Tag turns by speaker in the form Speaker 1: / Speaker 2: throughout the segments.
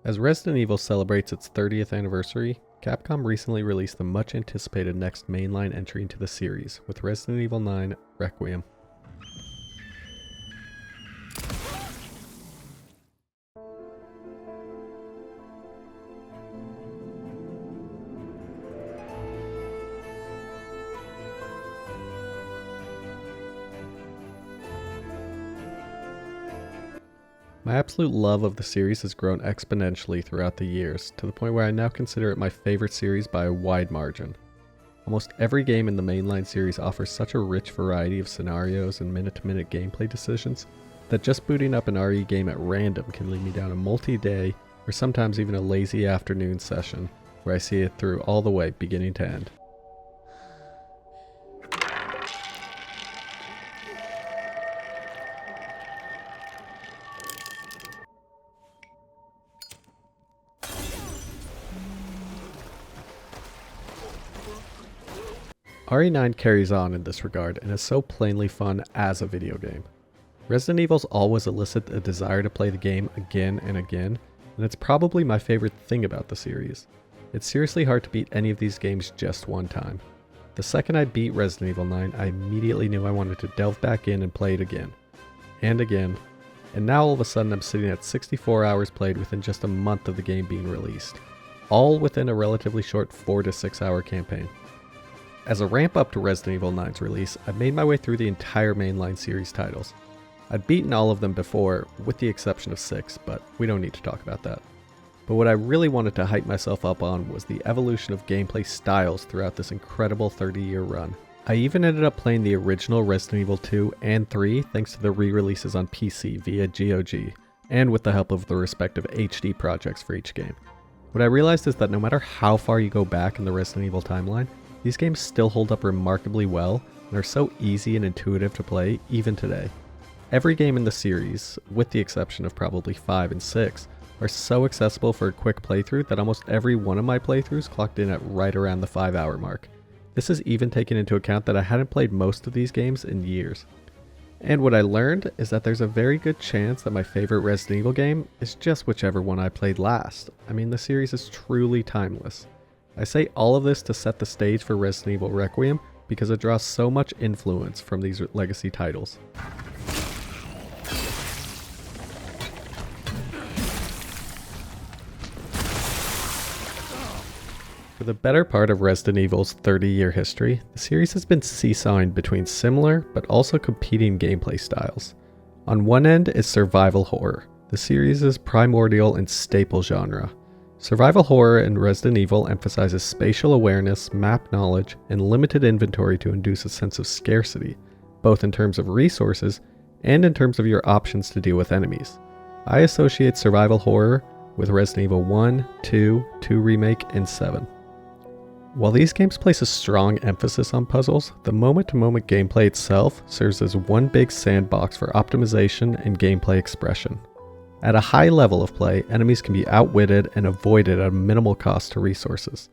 Speaker 1: As Resident Evil celebrates its 30th anniversary, Capcom recently released the much anticipated next mainline entry into the series with Resident Evil 9 Requiem. My absolute love of the series has grown exponentially throughout the years, to the point where I now consider it my favorite series by a wide margin. Almost every game in the mainline series offers such a rich variety of scenarios and minute-to-minute gameplay decisions that just booting up an RE game at random can lead me down a multi-day or sometimes even a lazy afternoon session where I see it through all the way, beginning to end. RE9 carries on in this regard and is so plainly fun as a video game. Resident Evil's always elicit a desire to play the game again and again, and it's probably my favorite thing about the series. It's seriously hard to beat any of these games just one time. The second I beat Resident Evil 9, I immediately knew I wanted to delve back in and play it again. And again. And now all of a sudden I'm sitting at 64 hours played within just a month of the game being released. All within a relatively short 4 to 6 hour campaign. As a ramp up to Resident Evil 9's release, I made my way through the entire mainline series titles. I'd beaten all of them before, with the exception of 6, but we don't need to talk about that. But what I really wanted to hype myself up on was the evolution of gameplay styles throughout this incredible 30-year run. I even ended up playing the original Resident Evil 2 and 3 thanks to the re-releases on PC via GOG, and with the help of the respective HD projects for each game. What I realized is that no matter how far you go back in the Resident Evil timeline, these games still hold up remarkably well and are so easy and intuitive to play even today. Every game in the series, with the exception of probably 5 and 6, are so accessible for a quick playthrough that almost every one of my playthroughs clocked in at right around the 5-hour mark. This is even taking into account that I hadn't played most of these games in years. And what I learned is that there's a very good chance that my favorite Resident Evil game is just whichever one I played last. I mean, the series is truly timeless. I say all of this to set the stage for Resident Evil Requiem because it draws so much influence from these legacy titles. For the better part of Resident Evil's 30-year history, the series has been seesawing between similar but also competing gameplay styles. On one end is survival horror, the series' primordial and staple genre. Survival horror in Resident Evil emphasizes spatial awareness, map knowledge, and limited inventory to induce a sense of scarcity, both in terms of resources and in terms of your options to deal with enemies. I associate survival horror with Resident Evil 1, 2, 2 Remake, and 7. While these games place a strong emphasis on puzzles, the moment-to-moment gameplay itself serves as one big sandbox for optimization and gameplay expression. At a high level of play, enemies can be outwitted and avoided at a minimal cost to resources.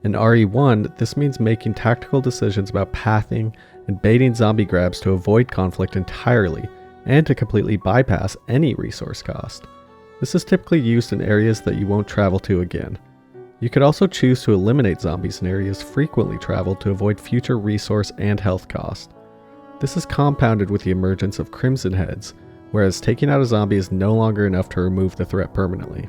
Speaker 1: In RE1, this means making tactical decisions about pathing and baiting zombie grabs to avoid conflict entirely, and to completely bypass any resource cost. This is typically used in areas that you won't travel to again. You could also choose to eliminate zombies in areas frequently traveled to avoid future resource and health cost. This is compounded with the emergence of Crimson Heads, whereas taking out a zombie is no longer enough to remove the threat permanently.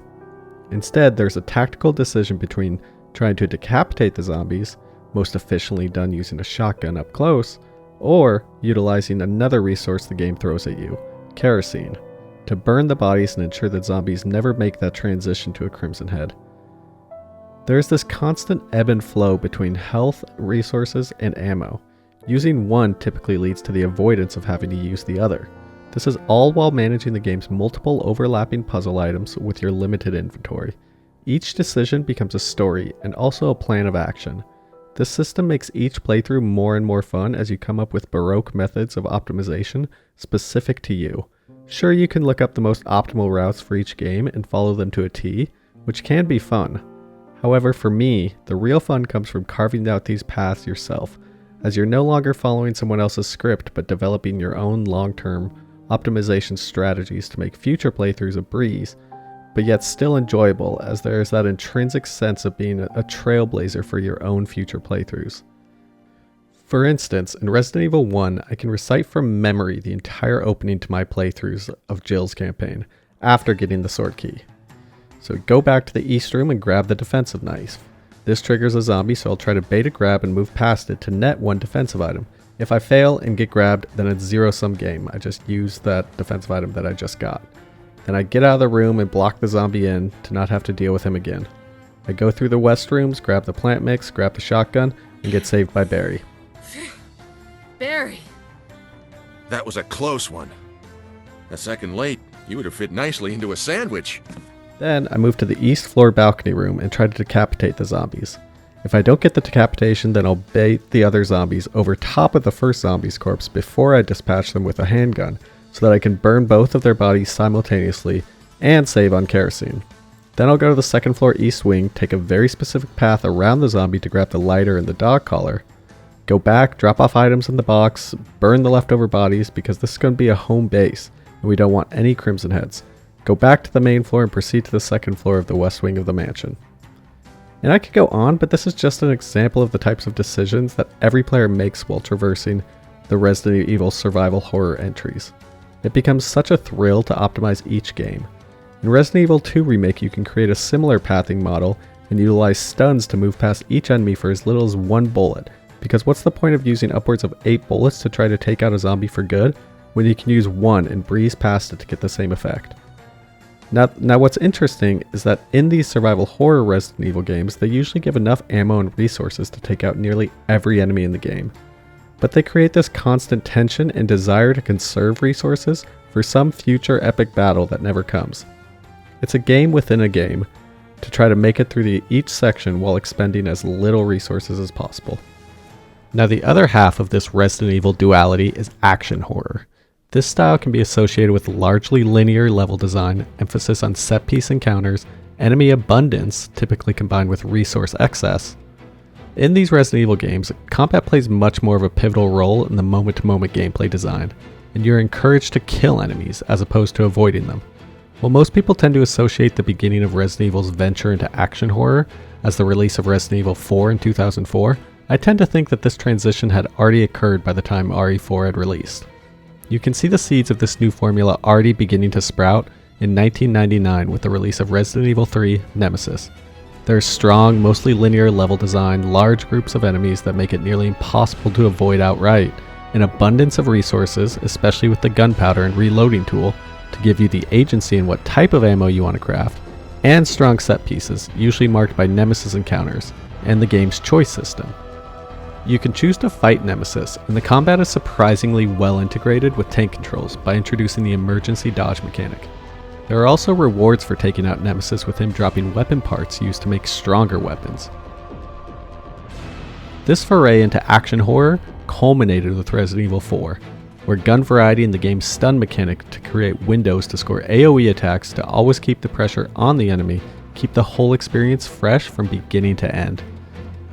Speaker 1: Instead, there's a tactical decision between trying to decapitate the zombies, most efficiently done using a shotgun up close, or utilizing another resource the game throws at you, kerosene, to burn the bodies and ensure that zombies never make that transition to a Crimson Head. There's this constant ebb and flow between health, resources, and ammo. Using one typically leads to the avoidance of having to use the other. This is all while managing the game's multiple overlapping puzzle items with your limited inventory. Each decision becomes a story and also a plan of action. This system makes each playthrough more and more fun as you come up with baroque methods of optimization specific to you. Sure, you can look up the most optimal routes for each game and follow them to a T, which can be fun. However, for me, the real fun comes from carving out these paths yourself, as you're no longer following someone else's script but developing your own long-term optimization strategies to make future playthroughs a breeze, but yet still enjoyable, as there is that intrinsic sense of being a trailblazer for your own future playthroughs. For instance, in Resident Evil 1, I can recite from memory the entire opening to my playthroughs of Jill's campaign, after getting the sword key. So go back to the east room and grab the defensive knife. This triggers a zombie, so I'll try to bait a grab and move past it to net one defensive item. If I fail and get grabbed, then it's zero-sum game. I just use that defensive item that I just got. Then I get out of the room and block the zombie in to not have to deal with him again. I go through the west rooms, grab the plant mix, grab the shotgun, and get saved by Barry.
Speaker 2: Barry!
Speaker 3: That was a close one. A second late, you would have fit nicely into a sandwich.
Speaker 1: Then I move to the east floor balcony room and try to decapitate the zombies. If I don't get the decapitation, then I'll bait the other zombies over top of the first zombie's corpse before I dispatch them with a handgun, so that I can burn both of their bodies simultaneously and save on kerosene. Then I'll go to the second floor east wing, take a very specific path around the zombie to grab the lighter and the dog collar, go back, drop off items in the box, burn the leftover bodies because this is going to be a home base and we don't want any crimson heads. Go back to the main floor and proceed to the second floor of the west wing of the mansion. And I could go on, but this is just an example of the types of decisions that every player makes while traversing the Resident Evil survival horror entries. It becomes such a thrill to optimize each game. In Resident Evil 2 Remake, you can create a similar pathing model and utilize stuns to move past each enemy for as little as 1 bullet, because what's the point of using upwards of 8 bullets to try to take out a zombie for good, when you can use 1 and breeze past it to get the same effect? Now what's interesting is that in these survival horror Resident Evil games, they usually give enough ammo and resources to take out nearly every enemy in the game. But they create this constant tension and desire to conserve resources for some future epic battle that never comes. It's a game within a game to try to make it through each section while expending as little resources as possible. Now the other half of this Resident Evil duality is action horror. This style can be associated with largely linear level design, emphasis on set-piece encounters, enemy abundance, typically combined with resource excess. In these Resident Evil games, combat plays much more of a pivotal role in the moment-to-moment gameplay design, and you're encouraged to kill enemies as opposed to avoiding them. While most people tend to associate the beginning of Resident Evil's venture into action horror as the release of Resident Evil 4 in 2004, I tend to think that this transition had already occurred by the time RE4 had released. You can see the seeds of this new formula already beginning to sprout in 1999 with the release of Resident Evil 3 Nemesis. There's strong, mostly linear level design, large groups of enemies that make it nearly impossible to avoid outright, an abundance of resources, especially with the gunpowder and reloading tool, to give you the agency in what type of ammo you want to craft, and strong set pieces, usually marked by Nemesis encounters, and the game's choice system. You can choose to fight Nemesis, and the combat is surprisingly well integrated with tank controls by introducing the emergency dodge mechanic. There are also rewards for taking out Nemesis, with him dropping weapon parts used to make stronger weapons. This foray into action horror culminated with Resident Evil 4, where gun variety and the game's stun mechanic to create windows to score AoE attacks to always keep the pressure on the enemy, keep the whole experience fresh from beginning to end.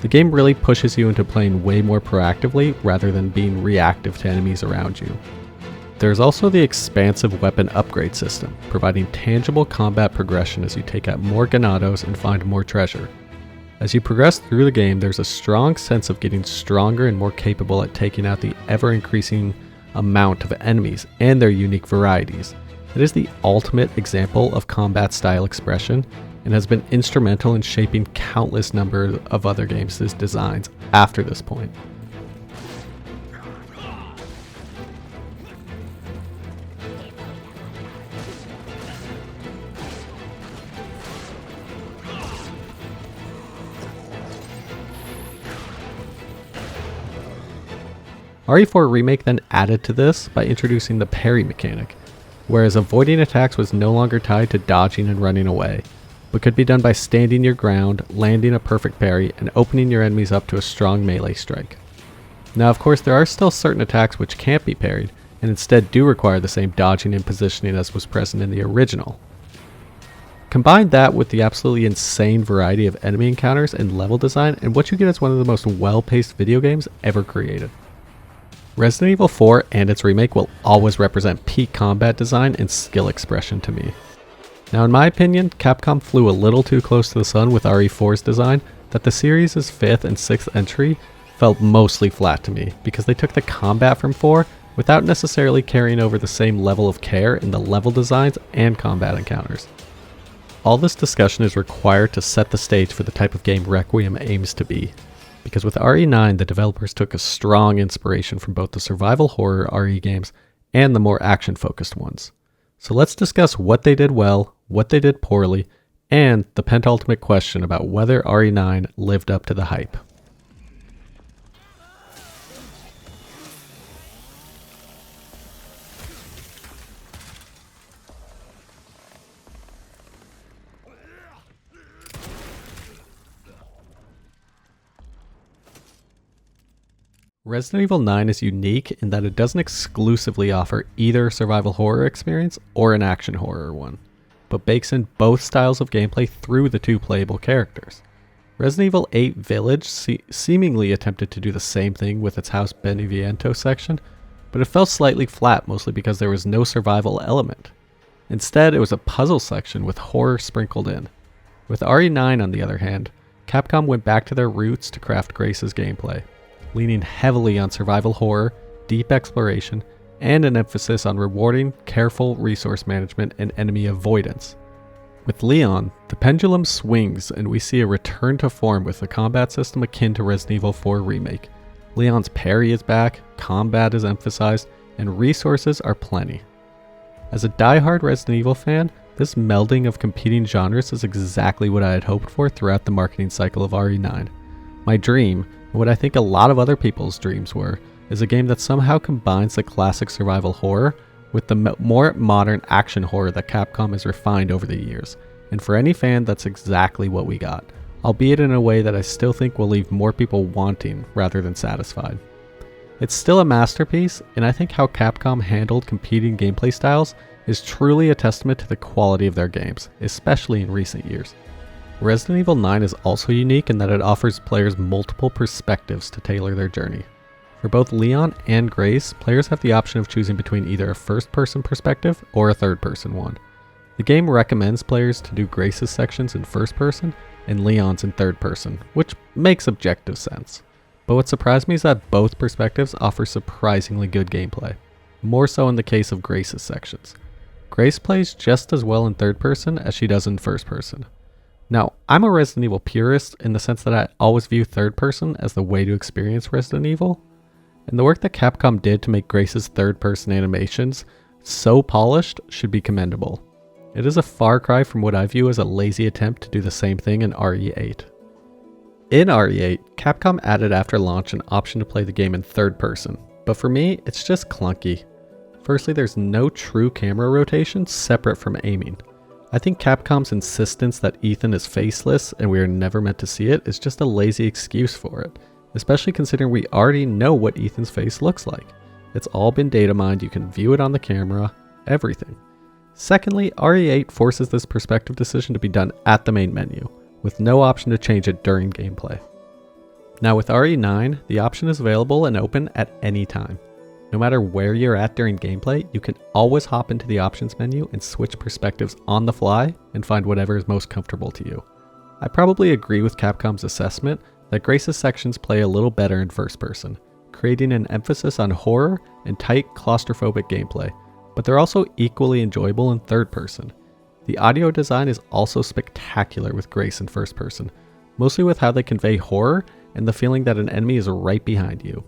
Speaker 1: The game really pushes you into playing way more proactively rather than being reactive to enemies around you. There's also the expansive weapon upgrade system, providing tangible combat progression as you take out more granados and find more treasure. As you progress through the game, there's a strong sense of getting stronger and more capable at taking out the ever-increasing amount of enemies and their unique varieties. It is the ultimate example of combat style expression, and has been instrumental in shaping countless number of other games' designs after this point. RE4 Remake then added to this by introducing the parry mechanic, whereas avoiding attacks was no longer tied to dodging and running away, but could be done by standing your ground, landing a perfect parry, and opening your enemies up to a strong melee strike. Now of course there are still certain attacks which can't be parried, and instead do require the same dodging and positioning as was present in the original. Combine that with the absolutely insane variety of enemy encounters and level design, and what you get is one of the most well-paced video games ever created. Resident Evil 4 and its remake will always represent peak combat design and skill expression to me. Now in my opinion, Capcom flew a little too close to the sun with RE4's design that the series' 5th and 6th entry felt mostly flat to me because they took the combat from 4 without necessarily carrying over the same level of care in the level designs and combat encounters. All this discussion is required to set the stage for the type of game Requiem aims to be, because with RE9 the developers took a strong inspiration from both the survival horror RE games and the more action-focused ones. So let's discuss what they did well, what they did poorly, and the penultimate question about whether RE9 lived up to the hype. Resident Evil 9 is unique in that it doesn't exclusively offer either a survival horror experience or an action horror one, but bakes in both styles of gameplay through the two playable characters. Resident Evil 8 Village seemingly attempted to do the same thing with its House Beneviento section, but it fell slightly flat mostly because there was no survival element. Instead, it was a puzzle section with horror sprinkled in. With RE9 on the other hand, Capcom went back to their roots to craft Grace's gameplay, leaning heavily on survival horror, deep exploration, and an emphasis on rewarding, careful resource management and enemy avoidance. With Leon, the pendulum swings and we see a return to form with a combat system akin to Resident Evil 4 Remake. Leon's parry is back, combat is emphasized, and resources are plenty. As a die-hard Resident Evil fan, this melding of competing genres is exactly what I had hoped for throughout the marketing cycle of RE9. My dream, and what I think a lot of other people's dreams were, is a game that somehow combines the classic survival horror with the more modern action horror that Capcom has refined over the years. And for any fan, that's exactly what we got, albeit in a way that I still think will leave more people wanting rather than satisfied. It's still a masterpiece, and I think how Capcom handled competing gameplay styles is truly a testament to the quality of their games, especially in recent years. Resident Evil 9 is also unique in that it offers players multiple perspectives to tailor their journey. For both Leon and Grace, players have the option of choosing between either a first-person perspective or a third-person one. The game recommends players to do Grace's sections in first-person and Leon's in third-person, which makes objective sense. But what surprised me is that both perspectives offer surprisingly good gameplay, more so in the case of Grace's sections. Grace plays just as well in third-person as she does in first-person. Now, I'm a Resident Evil purist in the sense that I always view third person as the way to experience Resident Evil, and the work that Capcom did to make Grace's third person animations so polished should be commendable. It is a far cry from what I view as a lazy attempt to do the same thing in RE8. In RE8, Capcom added after launch an option to play the game in third person, but for me, it's just clunky. Firstly, there's no true camera rotation separate from aiming. I think Capcom's insistence that Ethan is faceless and we are never meant to see it is just a lazy excuse for it, especially considering we already know what Ethan's face looks like. It's all been data mined, you can view it on the camera, everything. Secondly, RE8 forces this perspective decision to be done at the main menu, with no option to change it during gameplay. Now with RE9, the option is available and open at any time. No matter where you're at during gameplay, you can always hop into the options menu and switch perspectives on the fly and find whatever is most comfortable to you. I probably agree with Capcom's assessment that Grace's sections play a little better in first person, creating an emphasis on horror and tight claustrophobic gameplay, but they're also equally enjoyable in third person. The audio design is also spectacular with Grace in first person, mostly with how they convey horror and the feeling that an enemy is right behind you.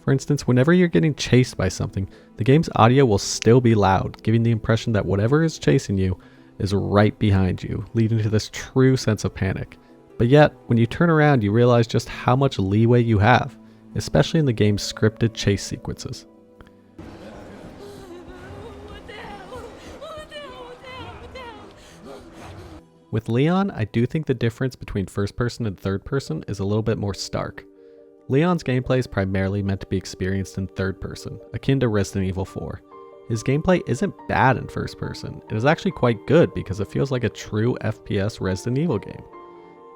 Speaker 1: For instance, whenever you're getting chased by something, the game's audio will still be loud, giving the impression that whatever is chasing you is right behind you, leading to this true sense of panic. But yet, when you turn around, you realize just how much leeway you have, especially in the game's scripted chase sequences. With Leon, I do think the difference between first person and third person is a little bit more stark. Leon's gameplay is primarily meant to be experienced in third person, akin to Resident Evil 4. His gameplay isn't bad in first person, it is actually quite good because it feels like a true FPS Resident Evil game.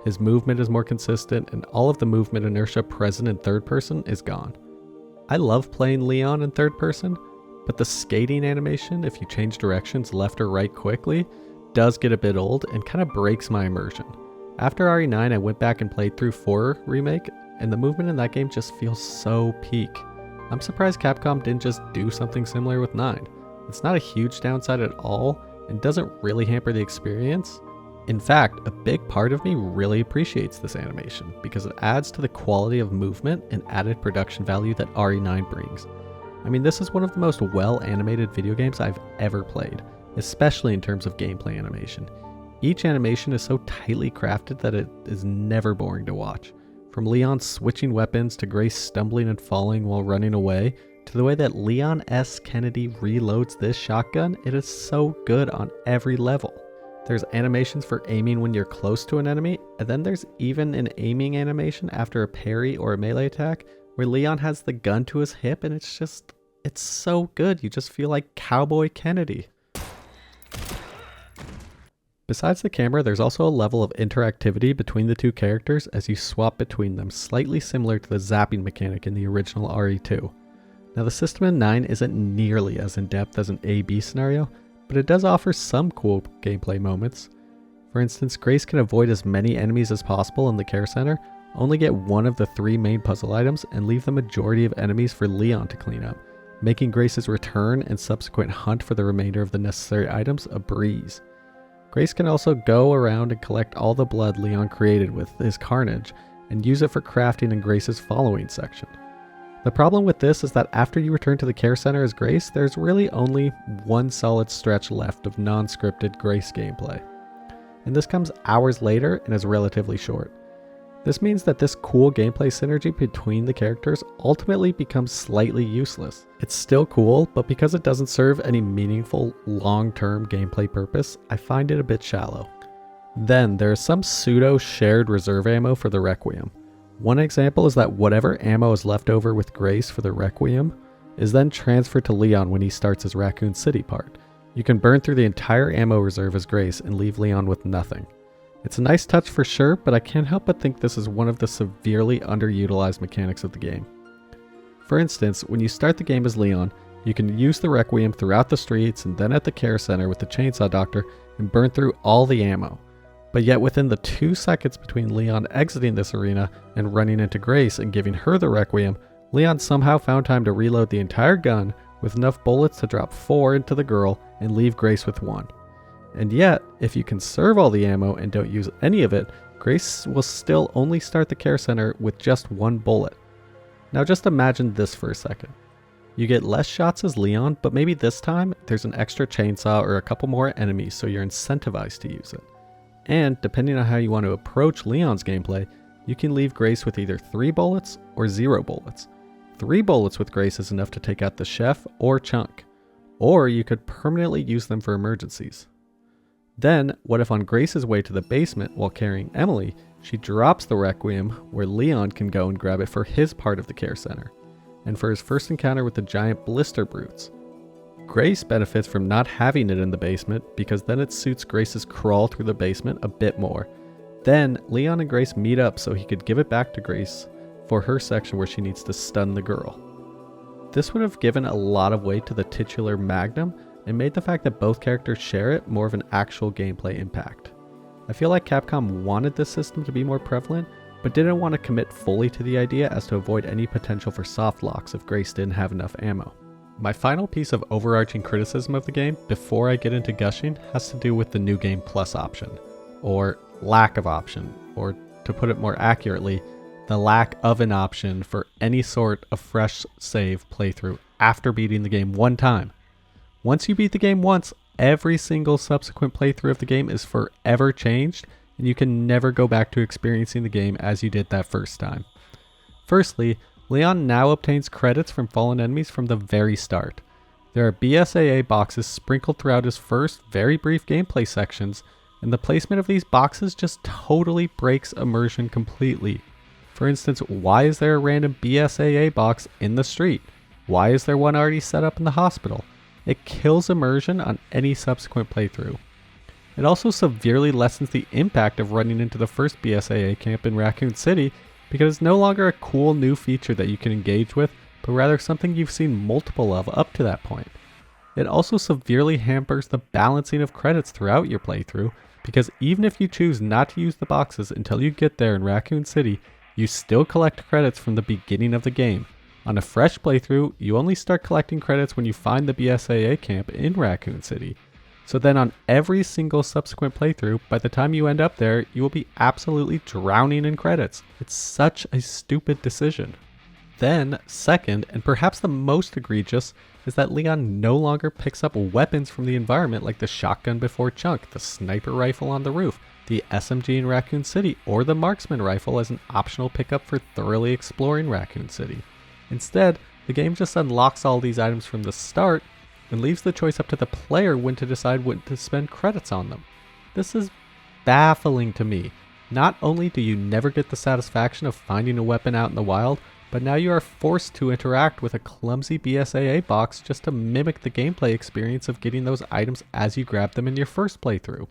Speaker 1: His movement is more consistent and all of the movement inertia present in third person is gone. I love playing Leon in third person, but the skating animation, if you change directions left or right quickly, does get a bit old and kind of breaks my immersion. After RE9, I went back and played through 4 Remake, and the movement in that game just feels so peak. I'm surprised Capcom didn't just do something similar with 9. It's not a huge downside at all, and doesn't really hamper the experience. In fact, a big part of me really appreciates this animation, because it adds to the quality of movement and added production value that RE9 brings. I mean, this is one of the most well-animated video games I've ever played, especially in terms of gameplay animation. Each animation is so tightly crafted that it is never boring to watch. From Leon switching weapons to Grace stumbling and falling while running away, to the way that Leon S. Kennedy reloads this shotgun, it is so good on every level. There's animations for aiming when you're close to an enemy, and then there's even an aiming animation after a parry or a melee attack, where Leon has the gun to his hip, and it's so good, you just feel like Cowboy Kennedy. Besides the camera, there's also a level of interactivity between the two characters as you swap between them, slightly similar to the zapping mechanic in the original RE2. Now the system in 9 isn't nearly as in-depth as an A-B scenario, but it does offer some cool gameplay moments. For instance, Grace can avoid as many enemies as possible in the care center, only get one of the 3 main puzzle items, and leave the majority of enemies for Leon to clean up, making Grace's return and subsequent hunt for the remainder of the necessary items a breeze. Grace can also go around and collect all the blood Leon created with his carnage, and use it for crafting in Grace's following section. The problem with this is that after you return to the care center as Grace, there's really only one solid stretch left of non-scripted Grace gameplay. And this comes hours later and is relatively short. This means that this cool gameplay synergy between the characters ultimately becomes slightly useless. It's still cool, but because it doesn't serve any meaningful long-term gameplay purpose, I find it a bit shallow. Then there is some pseudo-shared reserve ammo for the Requiem. One example is that whatever ammo is left over with Grace for the Requiem is then transferred to Leon when he starts his Raccoon City part. You can burn through the entire ammo reserve as Grace and leave Leon with nothing. It's a nice touch for sure, but I can't help but think this is one of the severely underutilized mechanics of the game. For instance, when you start the game as Leon, you can use the Requiem throughout the streets and then at the care center with the Chainsaw Doctor and burn through all the ammo. But yet within the 2 seconds between Leon exiting this arena and running into Grace and giving her the Requiem, Leon somehow found time to reload the entire gun with enough bullets to drop 4 into the girl and leave Grace with 1. And yet, if you conserve all the ammo and don't use any of it, Grace will still only start the care center with just 1 bullet. Now just imagine this for a second. You get less shots as Leon, but maybe this time there's an extra chainsaw or a couple more enemies, so you're incentivized to use it. And depending on how you want to approach Leon's gameplay, you can leave Grace with either 3 bullets or 0 bullets. 3 bullets with Grace is enough to take out the chef or Chunk, or you could permanently use them for emergencies. Then, what if on Grace's way to the basement while carrying Emily, she drops the Requiem where Leon can go and grab it for his part of the care center, and for his first encounter with the giant blister brutes. Grace benefits from not having it in the basement because then it suits Grace's crawl through the basement a bit more. Then, Leon and Grace meet up so he could give it back to Grace for her section where she needs to stun the girl. This would have given a lot of weight to the titular Magnum and made the fact that both characters share it more of an actual gameplay impact. I feel like Capcom wanted this system to be more prevalent, but didn't want to commit fully to the idea as to avoid any potential for soft locks if Grace didn't have enough ammo. My final piece of overarching criticism of the game, before I get into gushing, has to do with the New Game Plus option, or lack of option, or to put it more accurately, the lack of an option for any sort of fresh save playthrough after beating the game one time. Once you beat the game once, every single subsequent playthrough of the game is forever changed, and you can never go back to experiencing the game as you did that first time. Firstly, Leon now obtains credits from fallen enemies from the very start. There are BSAA boxes sprinkled throughout his first, very brief gameplay sections, and the placement of these boxes just totally breaks immersion completely. For instance, why is there a random BSAA box in the street? Why is there one already set up in the hospital? It kills immersion on any subsequent playthrough. It also severely lessens the impact of running into the first BSAA camp in Raccoon City, because it's no longer a cool new feature that you can engage with, but rather something you've seen multiple of up to that point. It also severely hampers the balancing of credits throughout your playthrough, because even if you choose not to use the boxes until you get there in Raccoon City, you still collect credits from the beginning of the game. On a fresh playthrough, you only start collecting credits when you find the BSAA camp in Raccoon City. So then on every single subsequent playthrough, by the time you end up there, you will be absolutely drowning in credits. It's such a stupid decision. Then, second, and perhaps the most egregious, is that Leon no longer picks up weapons from the environment like the shotgun before Chunk, the sniper rifle on the roof, the SMG in Raccoon City, or the marksman rifle as an optional pickup for thoroughly exploring Raccoon City. Instead, the game just unlocks all these items from the start and leaves the choice up to the player when to decide when to spend credits on them. This is baffling to me. Not only do you never get the satisfaction of finding a weapon out in the wild, but now you are forced to interact with a clumsy BSAA box just to mimic the gameplay experience of getting those items as you grab them in your first playthrough.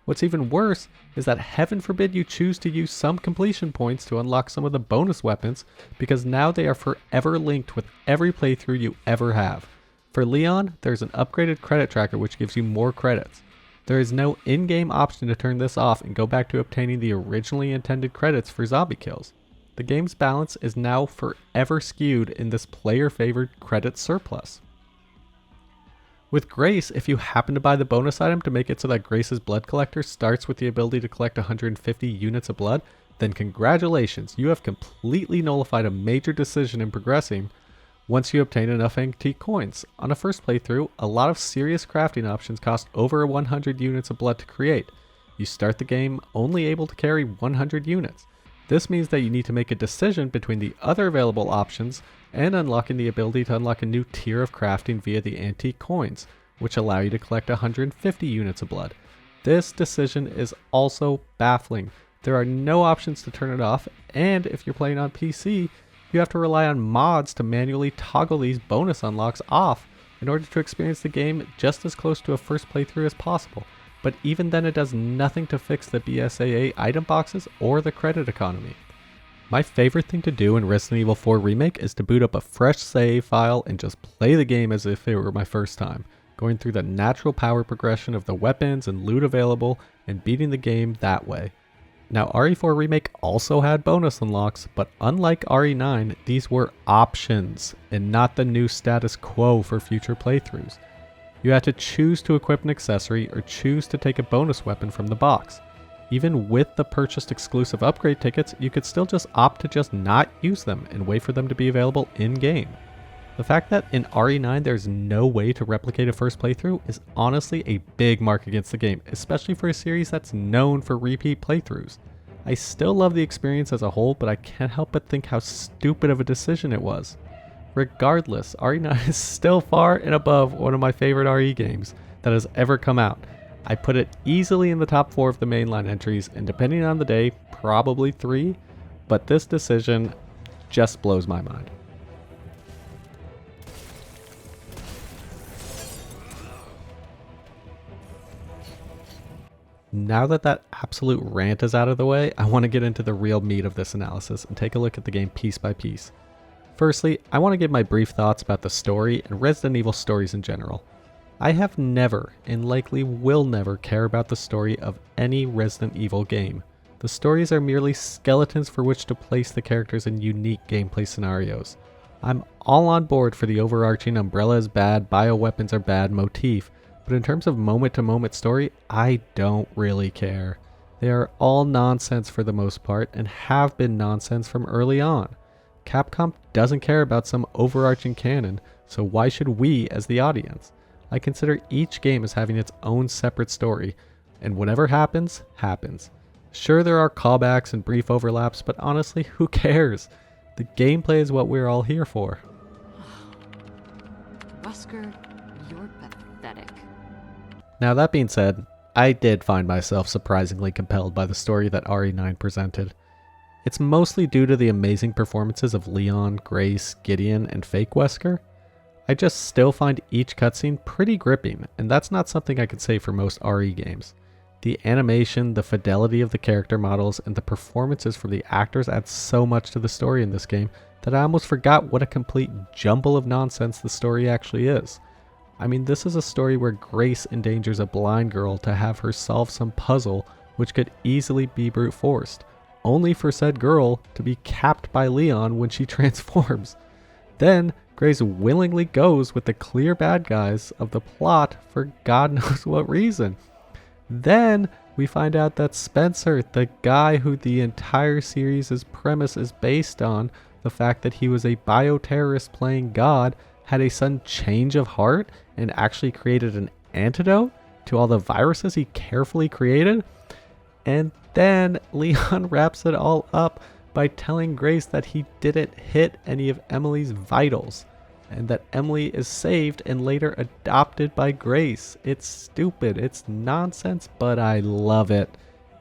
Speaker 1: What's even worse is that heaven forbid you choose to use some completion points to unlock some of the bonus weapons, because now they are forever linked with every playthrough you ever have. For Leon, there's an upgraded credit tracker which gives you more credits. There is no in-game option to turn this off and go back to obtaining the originally intended credits for zombie kills. The game's balance is now forever skewed in this player-favored credit surplus. With Grace, if you happen to buy the bonus item to make it so that Grace's blood collector starts with the ability to collect 150 units of blood, then congratulations, you have completely nullified a major decision in progressing once you obtain enough antique coins. On a first playthrough, a lot of serious crafting options cost over 100 units of blood to create. You start the game only able to carry 100 units. This means that you need to make a decision between the other available options and unlocking the ability to unlock a new tier of crafting via the antique coins, which allow you to collect 150 units of blood. This decision is also baffling. There are no options to turn it off, and if you're playing on PC, you have to rely on mods to manually toggle these bonus unlocks off in order to experience the game just as close to a first playthrough as possible. But even then, it does nothing to fix the BSAA item boxes or the credit economy. My favorite thing to do in Resident Evil 4 Remake is to boot up a fresh save file and just play the game as if it were my first time, going through the natural power progression of the weapons and loot available and beating the game that way. Now, RE4 Remake also had bonus unlocks, but unlike RE9, these were options and not the new status quo for future playthroughs. You had to choose to equip an accessory or choose to take a bonus weapon from the box. Even with the purchased exclusive upgrade tickets, you could still just opt to just not use them and wait for them to be available in-game. The fact that in RE9 there's no way to replicate a first playthrough is honestly a big mark against the game, especially for a series that's known for repeat playthroughs. I still love the experience as a whole, but I can't help but think how stupid of a decision it was. Regardless, RE9 is still far and above one of my favorite RE games that has ever come out. I put it easily in the top 4 of the mainline entries, and depending on the day, probably 3, but this decision just blows my mind. Now that absolute rant is out of the way, I want to get into the real meat of this analysis and take a look at the game piece by piece. Firstly, I want to give my brief thoughts about the story and Resident Evil stories in general. I have never, and likely will never, care about the story of any Resident Evil game. The stories are merely skeletons for which to place the characters in unique gameplay scenarios. I'm all on board for the overarching umbrella is bad, bioweapons are bad motif, but in terms of moment-to-moment story, I don't really care. They are all nonsense for the most part, and have been nonsense from early on. Capcom doesn't care about some overarching canon, so why should we as the audience? I consider each game as having its own separate story, and whatever happens, happens. Sure, there are callbacks and brief overlaps, but honestly, who cares? The gameplay is what we're all here for.
Speaker 2: Wesker, you're pathetic.
Speaker 1: Now that being said, I did find myself surprisingly compelled by the story that RE9 presented. It's mostly due to the amazing performances of Leon, Grace, Gideon, and Fake Wesker. I just still find each cutscene pretty gripping, and that's not something I could say for most RE games. The animation, the fidelity of the character models, and the performances from the actors add so much to the story in this game that I almost forgot what a complete jumble of nonsense the story actually is. I mean, this is a story where Grace endangers a blind girl to have her solve some puzzle which could easily be brute forced, only for said girl to be capped by Leon when she transforms. Then, Grace willingly goes with the clear bad guys of the plot for God knows what reason. Then, we find out that Spencer, the guy who the entire series' premise is based on, the fact that he was a bioterrorist playing God, had a sudden change of heart and actually created an antidote to all the viruses he carefully created. And then Leon wraps it all up by telling Grace that he didn't hit any of Emily's vitals, and that Emily is saved and later adopted by Grace. It's stupid, it's nonsense, but I love it.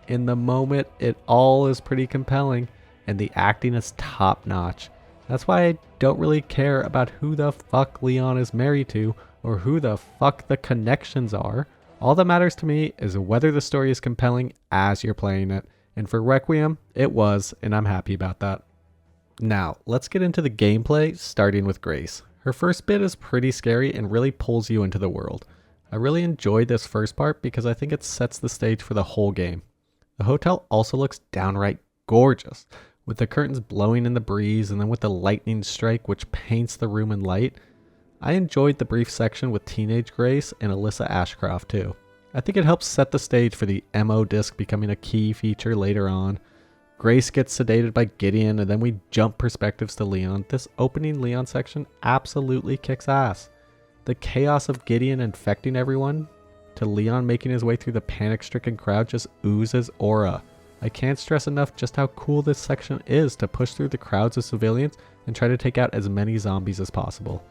Speaker 1: In the moment, it all is pretty compelling, and the acting is top notch. That's why I don't really care about who the fuck Leon is married to, or who the fuck the connections are. All that matters to me is whether the story is compelling as you're playing it. And for Requiem, it was, and I'm happy about that. Now, let's get into the gameplay, starting with Grace. Her first bit is pretty scary and really pulls you into the world. I really enjoyed this first part because I think it sets the stage for the whole game. The hotel also looks downright gorgeous, with the curtains blowing in the breeze and then with the lightning strike which paints the room in light. I enjoyed the brief section with teenage Grace and Alyssa Ashcroft too. I think it helps set the stage for the MO disc becoming a key feature later on. Grace gets sedated by Gideon and then we jump perspectives to Leon. This opening Leon section absolutely kicks ass. The chaos of Gideon infecting everyone to Leon making his way through the panic-stricken crowd just oozes aura. I can't stress enough just how cool this section is to push through the crowds of civilians and try to take out as many zombies as possible.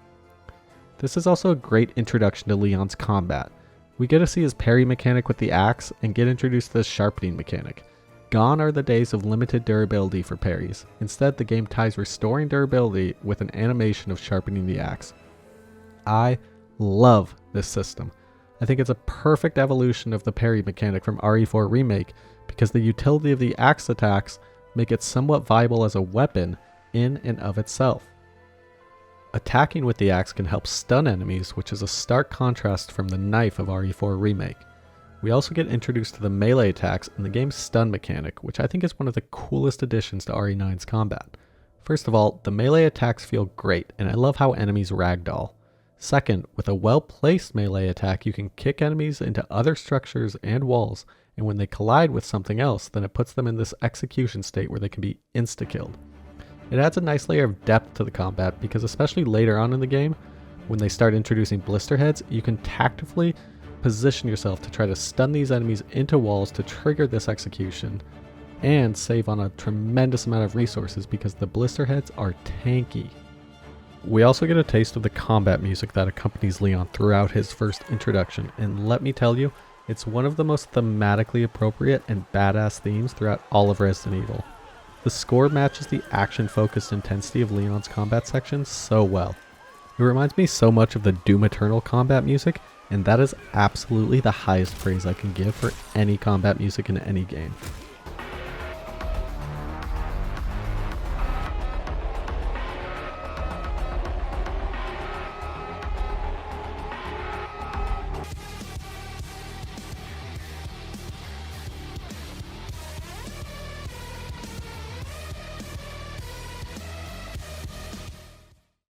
Speaker 1: This is also a great introduction to Leon's combat. We get to see his parry mechanic with the axe and get introduced to the sharpening mechanic. Gone are the days of limited durability for parries. Instead, the game ties restoring durability with an animation of sharpening the axe. I love this system. I think it's a perfect evolution of the parry mechanic from RE4 Remake because the utility of the axe attacks make it somewhat viable as a weapon in and of itself. Attacking with the axe can help stun enemies, which is a stark contrast from the knife of RE4 Remake. We also get introduced to the melee attacks and the game's stun mechanic, which I think is one of the coolest additions to RE9's combat. First of all, the melee attacks feel great, and I love how enemies ragdoll. Second, with a well-placed melee attack, you can kick enemies into other structures and walls, and when they collide with something else, then it puts them in this execution state where they can be insta-killed. It adds a nice layer of depth to the combat because especially later on in the game, when they start introducing blister heads, you can tactically position yourself to try to stun these enemies into walls to trigger this execution and save on a tremendous amount of resources because the blister heads are tanky. We also get a taste of the combat music that accompanies Leon throughout his first introduction, and let me tell you, it's one of the most thematically appropriate and badass themes throughout all of Resident Evil. The score matches the action-focused intensity of Leon's combat sections so well. It reminds me so much of the Doom Eternal combat music, and that is absolutely the highest praise I can give for any combat music in any game.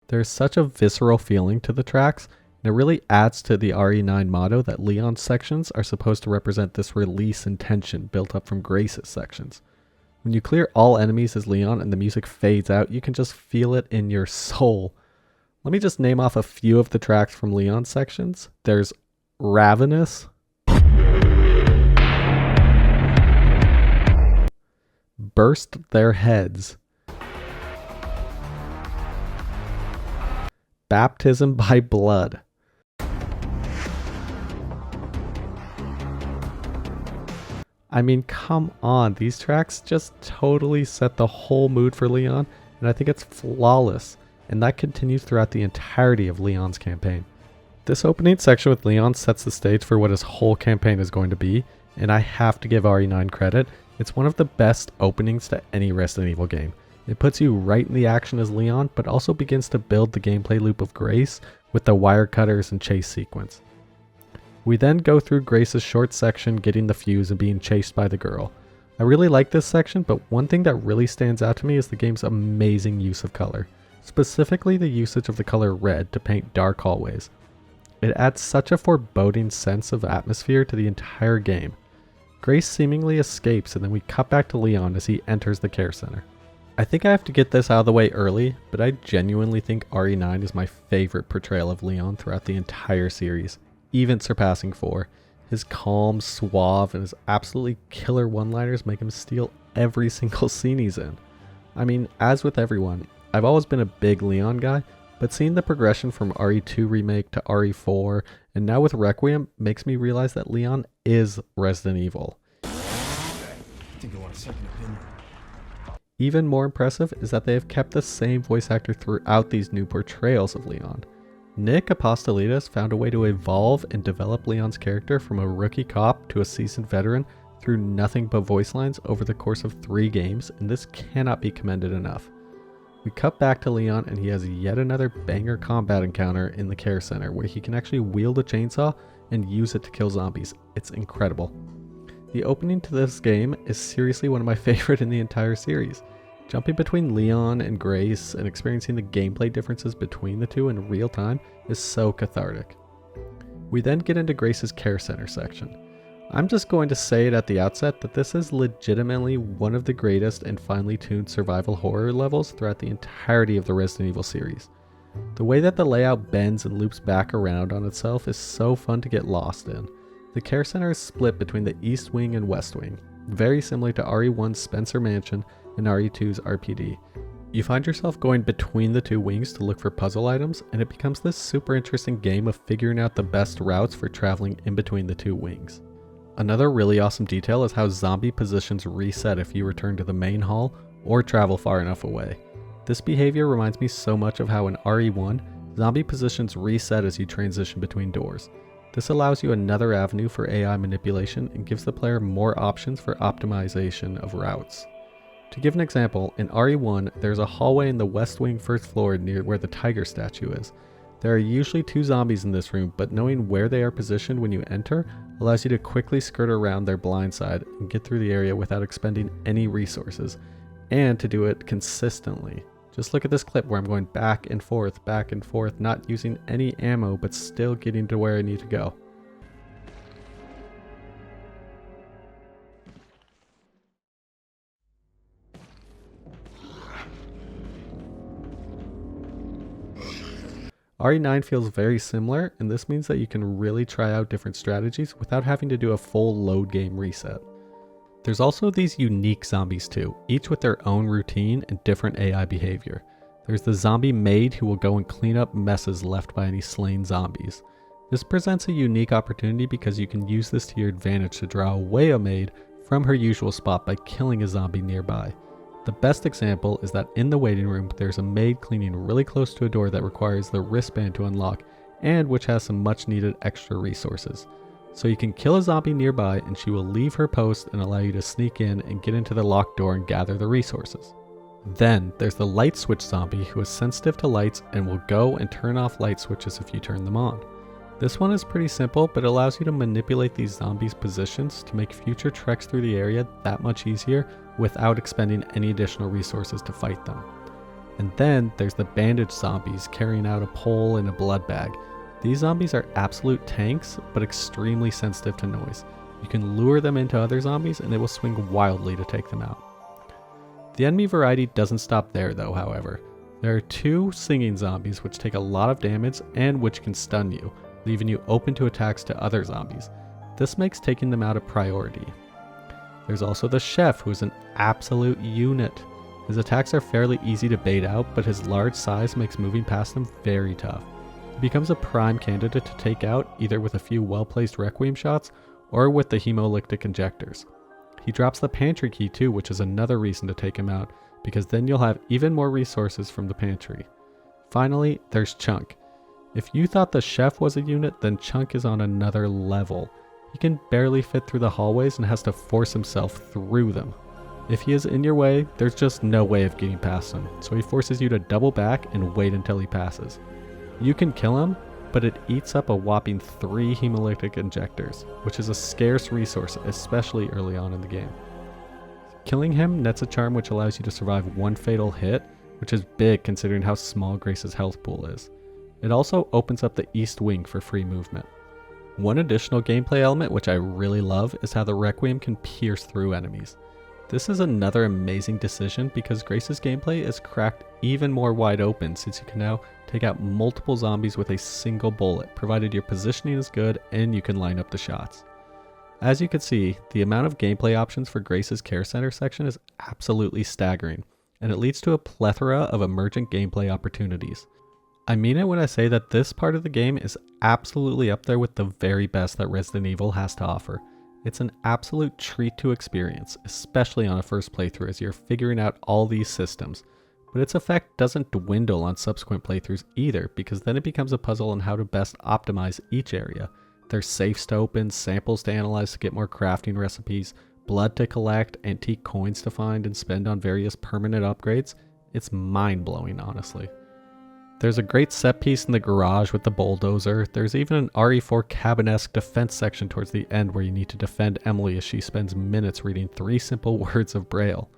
Speaker 1: There's such a visceral feeling to the tracks, and it really adds to the RE9 motto that Leon's sections are supposed to represent this release and tension built up from Grace's sections. When you clear all enemies as Leon and the music fades out, you can just feel it in your soul. Let me just name off a few of the tracks from Leon's sections. There's Ravenous, Burst Their Heads, Baptism by Blood, I mean, come on, these tracks just totally set the whole mood for Leon, and I think it's flawless, and that continues throughout the entirety of Leon's campaign. This opening section with Leon sets the stage for what his whole campaign is going to be, and I have to give RE9 credit. It's one of the best openings to any Resident Evil game. It puts you right in the action as Leon, but also begins to build the gameplay loop of Grace with the wire cutters and chase sequence. We then go through Grace's short section getting the fuse and being chased by the girl. I really like this section, but one thing that really stands out to me is the game's amazing use of color, specifically the usage of the color red to paint dark hallways. It adds such a foreboding sense of atmosphere to the entire game. Grace seemingly escapes, and then we cut back to Leon as he enters the care center. I think I have to get this out of the way early, but I genuinely think RE9 is my favorite portrayal of Leon throughout the entire series, even surpassing 4. His calm, suave, and his absolutely killer one-liners make him steal every single scene he's in. I mean, as with everyone, I've always been a big Leon guy, but seeing the progression from RE2 Remake to RE4, and now with Requiem, makes me realize that Leon is Resident Evil.
Speaker 4: I think I want a second opinion.
Speaker 1: Even more impressive is that they have kept the same voice actor throughout these new portrayals of Leon. Nick Apostolides found a way to evolve and develop Leon's character from a rookie cop to a seasoned veteran through nothing but voice lines over the course of 3 games, and this cannot be commended enough. We cut back to Leon and he has yet another banger combat encounter in the care center where he can actually wield a chainsaw and use it to kill zombies. It's incredible. The opening to this game is seriously one of my favorite in the entire series. Jumping between Leon and Grace and experiencing the gameplay differences between the two in real time is so cathartic. We then get into Grace's care center section. I'm just going to say it at the outset that this is legitimately one of the greatest and finely tuned survival horror levels throughout the entirety of the Resident Evil series. The way that the layout bends and loops back around on itself is so fun to get lost in. The care center is split between the East Wing and West Wing, very similar to RE1's Spencer Mansion and RE2's RPD. You find yourself going between the 2 wings to look for puzzle items, and it becomes this super interesting game of figuring out the best routes for traveling in between the 2 wings. Another really awesome detail is how zombie positions reset if you return to the main hall or travel far enough away. This behavior reminds me so much of how in RE1, zombie positions reset as you transition between doors. This allows you another avenue for AI manipulation and gives the player more options for optimization of routes. To give an example, in RE1, there's a hallway in the West Wing first floor near where the tiger statue is. There are usually 2 zombies in this room, but knowing where they are positioned when you enter allows you to quickly skirt around their blind side and get through the area without expending any resources, and to do it consistently. Just look at this clip where I'm going back and forth, not using any ammo, but still getting to where I need to go. RE9 feels very similar, and this means that you can really try out different strategies without having to do a full load game reset. There's also these unique zombies too, each with their own routine and different AI behavior. There's the zombie maid who will go and clean up messes left by any slain zombies. This presents a unique opportunity because you can use this to your advantage to draw away a maid from her usual spot by killing a zombie nearby. The best example is that in the waiting room, there's a maid cleaning really close to a door that requires the wristband to unlock, and which has some much needed extra resources. So you can kill a zombie nearby and she will leave her post and allow you to sneak in and get into the locked door and gather the resources. Then there's the light switch zombie who is sensitive to lights and will go and turn off light switches if you turn them on. This one is pretty simple, but allows you to manipulate these zombies' positions to make future treks through the area that much easier without expending any additional resources to fight them. And then there's the bandage zombies carrying out a pole and a blood bag. These zombies are absolute tanks, but extremely sensitive to noise. You can lure them into other zombies and they will swing wildly to take them out. The enemy variety doesn't stop there though, however. There are 2 singing zombies which take a lot of damage and which can stun you, leaving you open to attacks to other zombies. This makes taking them out a priority. There's also the chef, who is an absolute unit. His attacks are fairly easy to bait out, but his large size makes moving past them very tough. He becomes a prime candidate to take out either with a few well-placed Requiem shots or with the hemolytic injectors. He drops the pantry key too, which is another reason to take him out, because then you'll have even more resources from the pantry. Finally, there's Chunk. If you thought the chef was a unit, then Chunk is on another level. He can barely fit through the hallways and has to force himself through them. If he is in your way, there's just no way of getting past him, so he forces you to double back and wait until he passes. You can kill him, but it eats up a whopping 3 hemolytic injectors, which is a scarce resource, especially early on in the game. Killing him nets a charm which allows you to survive 1 fatal hit, which is big considering how small Grace's health pool is. It also opens up the east wing for free movement. One additional gameplay element which I really love is how the Requiem can pierce through enemies. This is another amazing decision because Grace's gameplay is cracked even more wide open since you can now take out multiple zombies with a single bullet, provided your positioning is good and you can line up the shots. As you can see, the amount of gameplay options for Grace's Care Center section is absolutely staggering, and it leads to a plethora of emergent gameplay opportunities. I mean it when I say that this part of the game is absolutely up there with the very best that Resident Evil has to offer. It's an absolute treat to experience, especially on a first playthrough as you're figuring out all these systems. But its effect doesn't dwindle on subsequent playthroughs either, because then it becomes a puzzle on how to best optimize each area. There's safes to open, samples to analyze to get more crafting recipes, blood to collect, antique coins to find and spend on various permanent upgrades. It's mind-blowing, honestly. There's a great set piece in the garage with the bulldozer. There's even an RE4 cabin-esque defense section towards the end where you need to defend Emily as she spends minutes reading 3 simple words of Braille.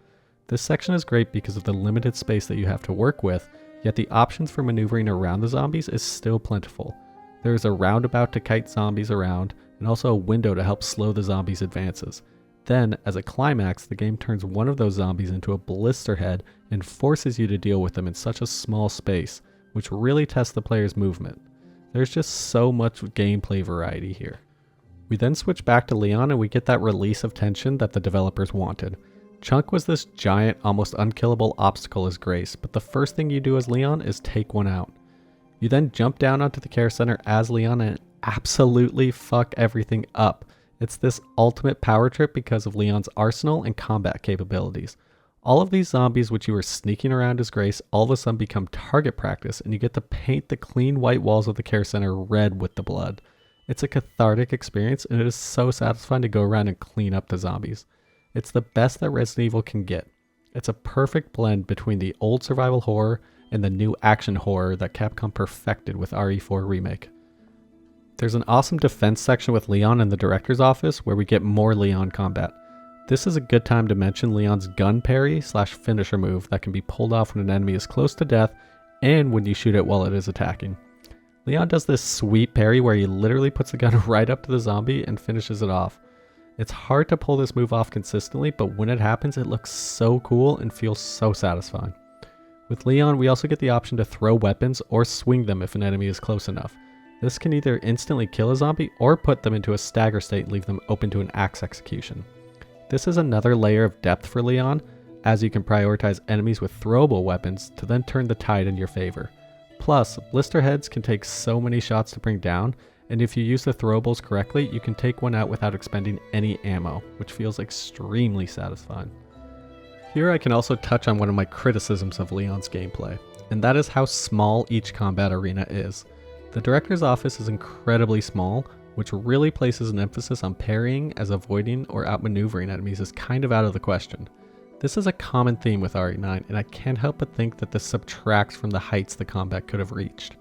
Speaker 1: This section is great because of the limited space that you have to work with, yet the options for maneuvering around the zombies is still plentiful. There is a roundabout to kite zombies around, and also a window to help slow the zombies' advances. Then, as a climax, the game turns one of those zombies into a blister head and forces you to deal with them in such a small space, which really tests the player's movement. There's just so much gameplay variety here. We then switch back to Leon and we get that release of tension that the developers wanted. Chunk was this giant, almost unkillable obstacle as Grace, but the first thing you do as Leon is take one out. You then jump down onto the care center as Leon and absolutely fuck everything up. It's this ultimate power trip because of Leon's arsenal and combat capabilities. All of these zombies which you were sneaking around as Grace all of a sudden become target practice, and you get to paint the clean white walls of the care center red with the blood. It's a cathartic experience, and it is so satisfying to go around and clean up the zombies. It's the best that Resident Evil can get. It's a perfect blend between the old survival horror and the new action horror that Capcom perfected with RE4 Remake. There's an awesome defense section with Leon in the director's office where we get more Leon combat. This is a good time to mention Leon's gun parry / finisher move that can be pulled off when an enemy is close to death and when you shoot it while it is attacking. Leon does this sweet parry where he literally puts the gun right up to the zombie and finishes it off. It's hard to pull this move off consistently, but when it happens it looks so cool and feels so satisfying. With Leon we also get the option to throw weapons or swing them if an enemy is close enough. This can either instantly kill a zombie or put them into a stagger state and leave them open to an axe execution. This is another layer of depth for Leon, as you can prioritize enemies with throwable weapons to then turn the tide in your favor. Plus, blister heads can take so many shots to bring down, and if you use the throwables correctly, you can take one out without expending any ammo, which feels extremely satisfying. Here I can also touch on one of my criticisms of Leon's gameplay, and that is how small each combat arena is. The director's office is incredibly small, which really places an emphasis on parrying, as avoiding or outmaneuvering enemies is kind of out of the question. This is a common theme with RE9, and I can't help but think that this subtracts from the heights the combat could have reached.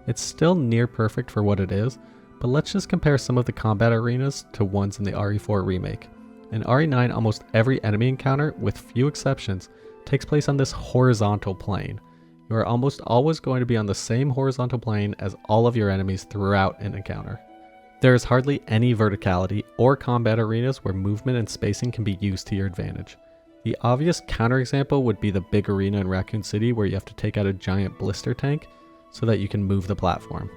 Speaker 1: It's still near perfect for what it is, but let's just compare some of the combat arenas to ones in the RE4 remake. In RE9, almost every enemy encounter, with few exceptions, takes place on this horizontal plane. You are almost always going to be on the same horizontal plane as all of your enemies throughout an encounter. There is hardly any verticality or combat arenas where movement and spacing can be used to your advantage. The obvious counterexample would be the big arena in Raccoon City where you have to take out a giant blister tank so that you can move the platform.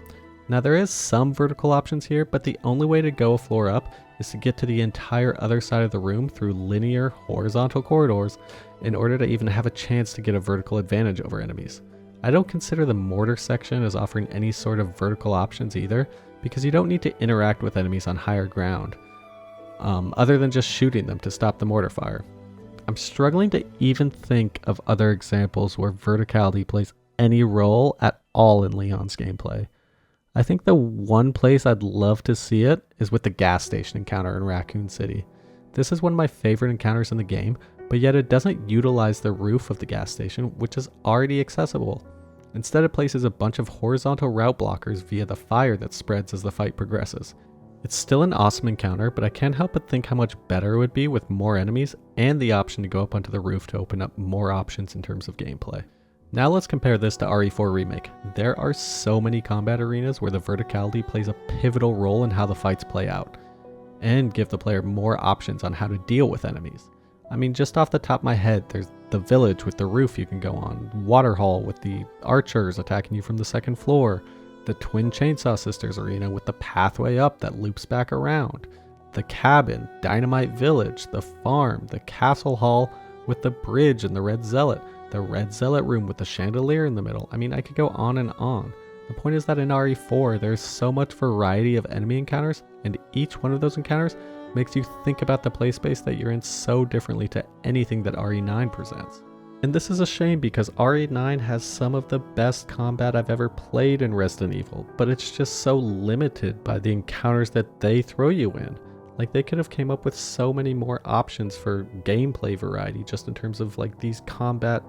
Speaker 1: Now there is some vertical options here, but the only way to go a floor up is to get to the entire other side of the room through linear horizontal corridors in order to even have a chance to get a vertical advantage over enemies. I don't consider the mortar section as offering any sort of vertical options either, because you don't need to interact with enemies on higher ground, other than just shooting them to stop the mortar fire. I'm struggling to even think of other examples where verticality plays any role at all in Leon's gameplay. I think the one place I'd love to see it is with the gas station encounter in Raccoon City. This is one of my favorite encounters in the game, but yet it doesn't utilize the roof of the gas station, which is already accessible. Instead, it places a bunch of horizontal route blockers via the fire that spreads as the fight progresses. It's still an awesome encounter, but I can't help but think how much better it would be with more enemies and the option to go up onto the roof to open up more options in terms of gameplay. Now let's compare this to RE4 Remake. There are so many combat arenas where the verticality plays a pivotal role in how the fights play out, and give the player more options on how to deal with enemies. I mean, just off the top of my head, there's the village with the roof you can go on, water hall with the archers attacking you from the second floor, the Twin Chainsaw Sisters arena with the pathway up that loops back around, the cabin, Dynamite Village, the farm, the castle hall with the bridge and the Red Zealot, the Red Zealot room with the chandelier in the middle. I mean, I could go on and on. The point is that in RE4, there's so much variety of enemy encounters, and each one of those encounters makes you think about the play space that you're in so differently to anything that RE9 presents. And this is a shame because RE9 has some of the best combat I've ever played in Resident Evil, but it's just so limited by the encounters that they throw you in. Like, they could have came up with so many more options for gameplay variety just in terms of like these combat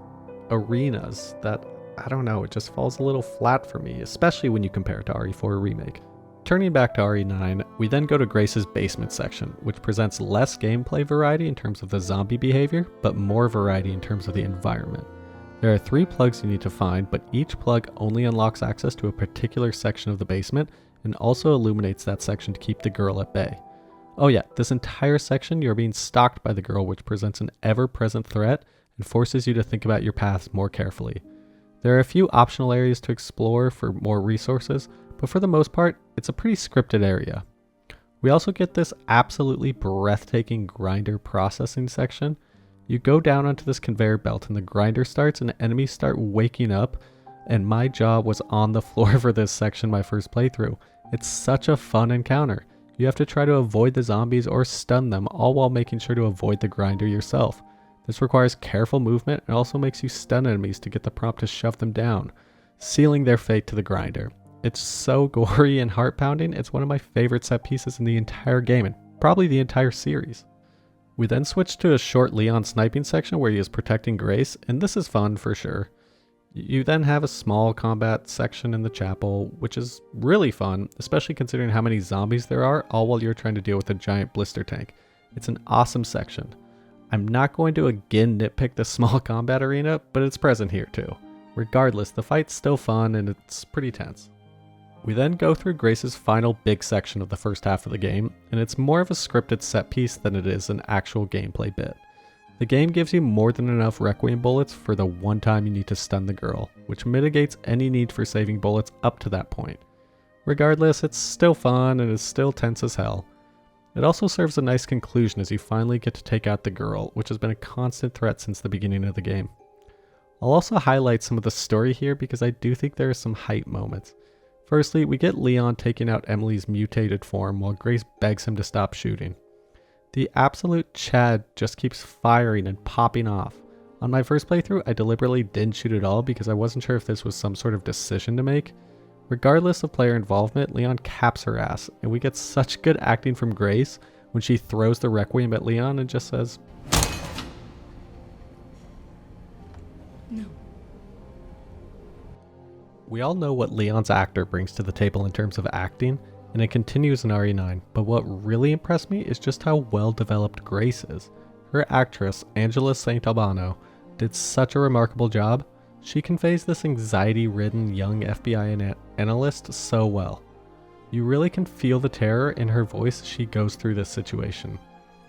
Speaker 1: arenas that, I don't know, it just falls a little flat for me, especially when you compare it to RE4 Remake. Turning back to RE9, we then go to Grace's basement section, which presents less gameplay variety in terms of the zombie behavior, but more variety in terms of the environment. There are 3 plugs you need to find, but each plug only unlocks access to a particular section of the basement and also illuminates that section to keep the girl at bay. Oh yeah, this entire section you're being stalked by the girl, which presents an ever-present threat and forces you to think about your paths more carefully. There are a few optional areas to explore for more resources, but for the most part, it's a pretty scripted area. We also get this absolutely breathtaking grinder processing section. You go down onto this conveyor belt and the grinder starts and enemies start waking up, and my jaw was on the floor for this section my first playthrough. It's such a fun encounter. You have to try to avoid the zombies or stun them, all while making sure to avoid the grinder yourself. This requires careful movement and also makes you stun enemies to get the prompt to shove them down, sealing their fate to the grinder. It's so gory and heart-pounding, it's one of my favorite set pieces in the entire game, and probably the entire series. We then switch to a short Leon sniping section where he is protecting Grace, and this is fun for sure. You then have a small combat section in the chapel, which is really fun, especially considering how many zombies there are, all while you're trying to deal with a giant blister tank. It's an awesome section. I'm not going to again nitpick the small combat arena, but it's present here too. Regardless, the fight's still fun and it's pretty tense. We then go through Grace's final big section of the first half of the game, and it's more of a scripted set piece than it is an actual gameplay bit. The game gives you more than enough Requiem bullets for the one time you need to stun the girl, which mitigates any need for saving bullets up to that point. Regardless, it's still fun and is still tense as hell. It also serves a nice conclusion as you finally get to take out the girl, which has been a constant threat since the beginning of the game. I'll also highlight some of the story here because I do think there are some hype moments. Firstly, we get Leon taking out Emily's mutated form while Grace begs him to stop shooting. The absolute Chad just keeps firing and popping off. On my first playthrough, I deliberately didn't shoot at all because I wasn't sure if this was some sort of decision to make. Regardless of player involvement, Leon caps her ass, and we get such good acting from Grace when she throws the Requiem at Leon and just says,
Speaker 2: No.
Speaker 1: We all know what Leon's actor brings to the table in terms of acting, and it continues in RE9, but what really impressed me is just how well developed Grace is. Her actress, Angela St. Albano, did such a remarkable job. She conveys this anxiety-ridden young FBI analyst so well. You really can feel the terror in her voice as she goes through this situation.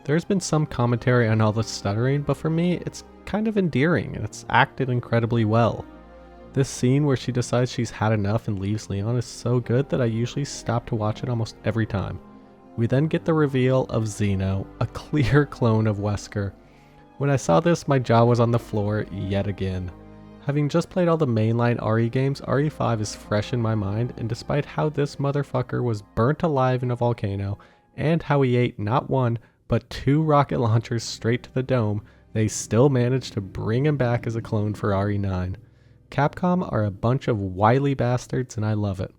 Speaker 1: There's been some commentary on all the stuttering, but for me, it's kind of endearing and it's acted incredibly well. This scene where she decides she's had enough and leaves Leon is so good that I usually stop to watch it almost every time. We then get the reveal of Zeno, a clear clone of Wesker. When I saw this, my jaw was on the floor yet again. Having just played all the mainline RE games, RE5 is fresh in my mind, and despite how this motherfucker was burnt alive in a volcano, and how he ate not one, but 2 rocket launchers straight to the dome, they still managed to bring him back as a clone for RE9. Capcom are a bunch of wily bastards, and I love it.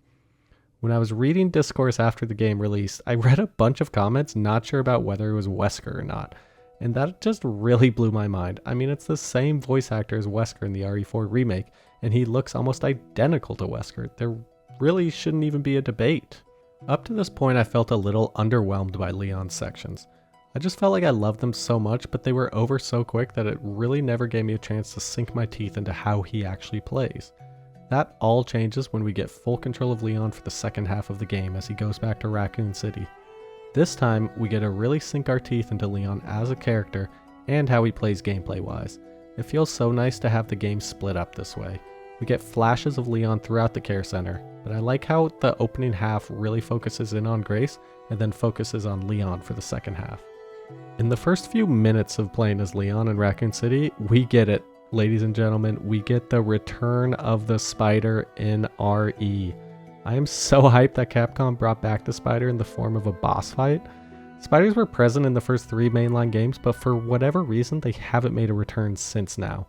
Speaker 1: When I was reading discourse after the game released, I read a bunch of comments not sure about whether it was Wesker or not, and that just really blew my mind. I mean, it's the same voice actor as Wesker in the RE4 remake, and he looks almost identical to Wesker. There really shouldn't even be a debate. Up to this point, I felt a little underwhelmed by Leon's sections. I just felt like I loved them so much, but they were over so quick that it really never gave me a chance to sink my teeth into how he actually plays. That all changes when we get full control of Leon for the second half of the game as he goes back to Raccoon City. This time, we get to really sink our teeth into Leon as a character and how he plays gameplay-wise. It feels so nice to have the game split up this way. We get flashes of Leon throughout the care center, but I like how the opening half really focuses in on Grace and then focuses on Leon for the second half. In the first few minutes of playing as Leon in Raccoon City, we get it, ladies and gentlemen. We get the return of the spider in RE. I am so hyped that Capcom brought back the spider in the form of a boss fight. Spiders were present in the first 3 mainline games, but for whatever reason, they haven't made a return since now.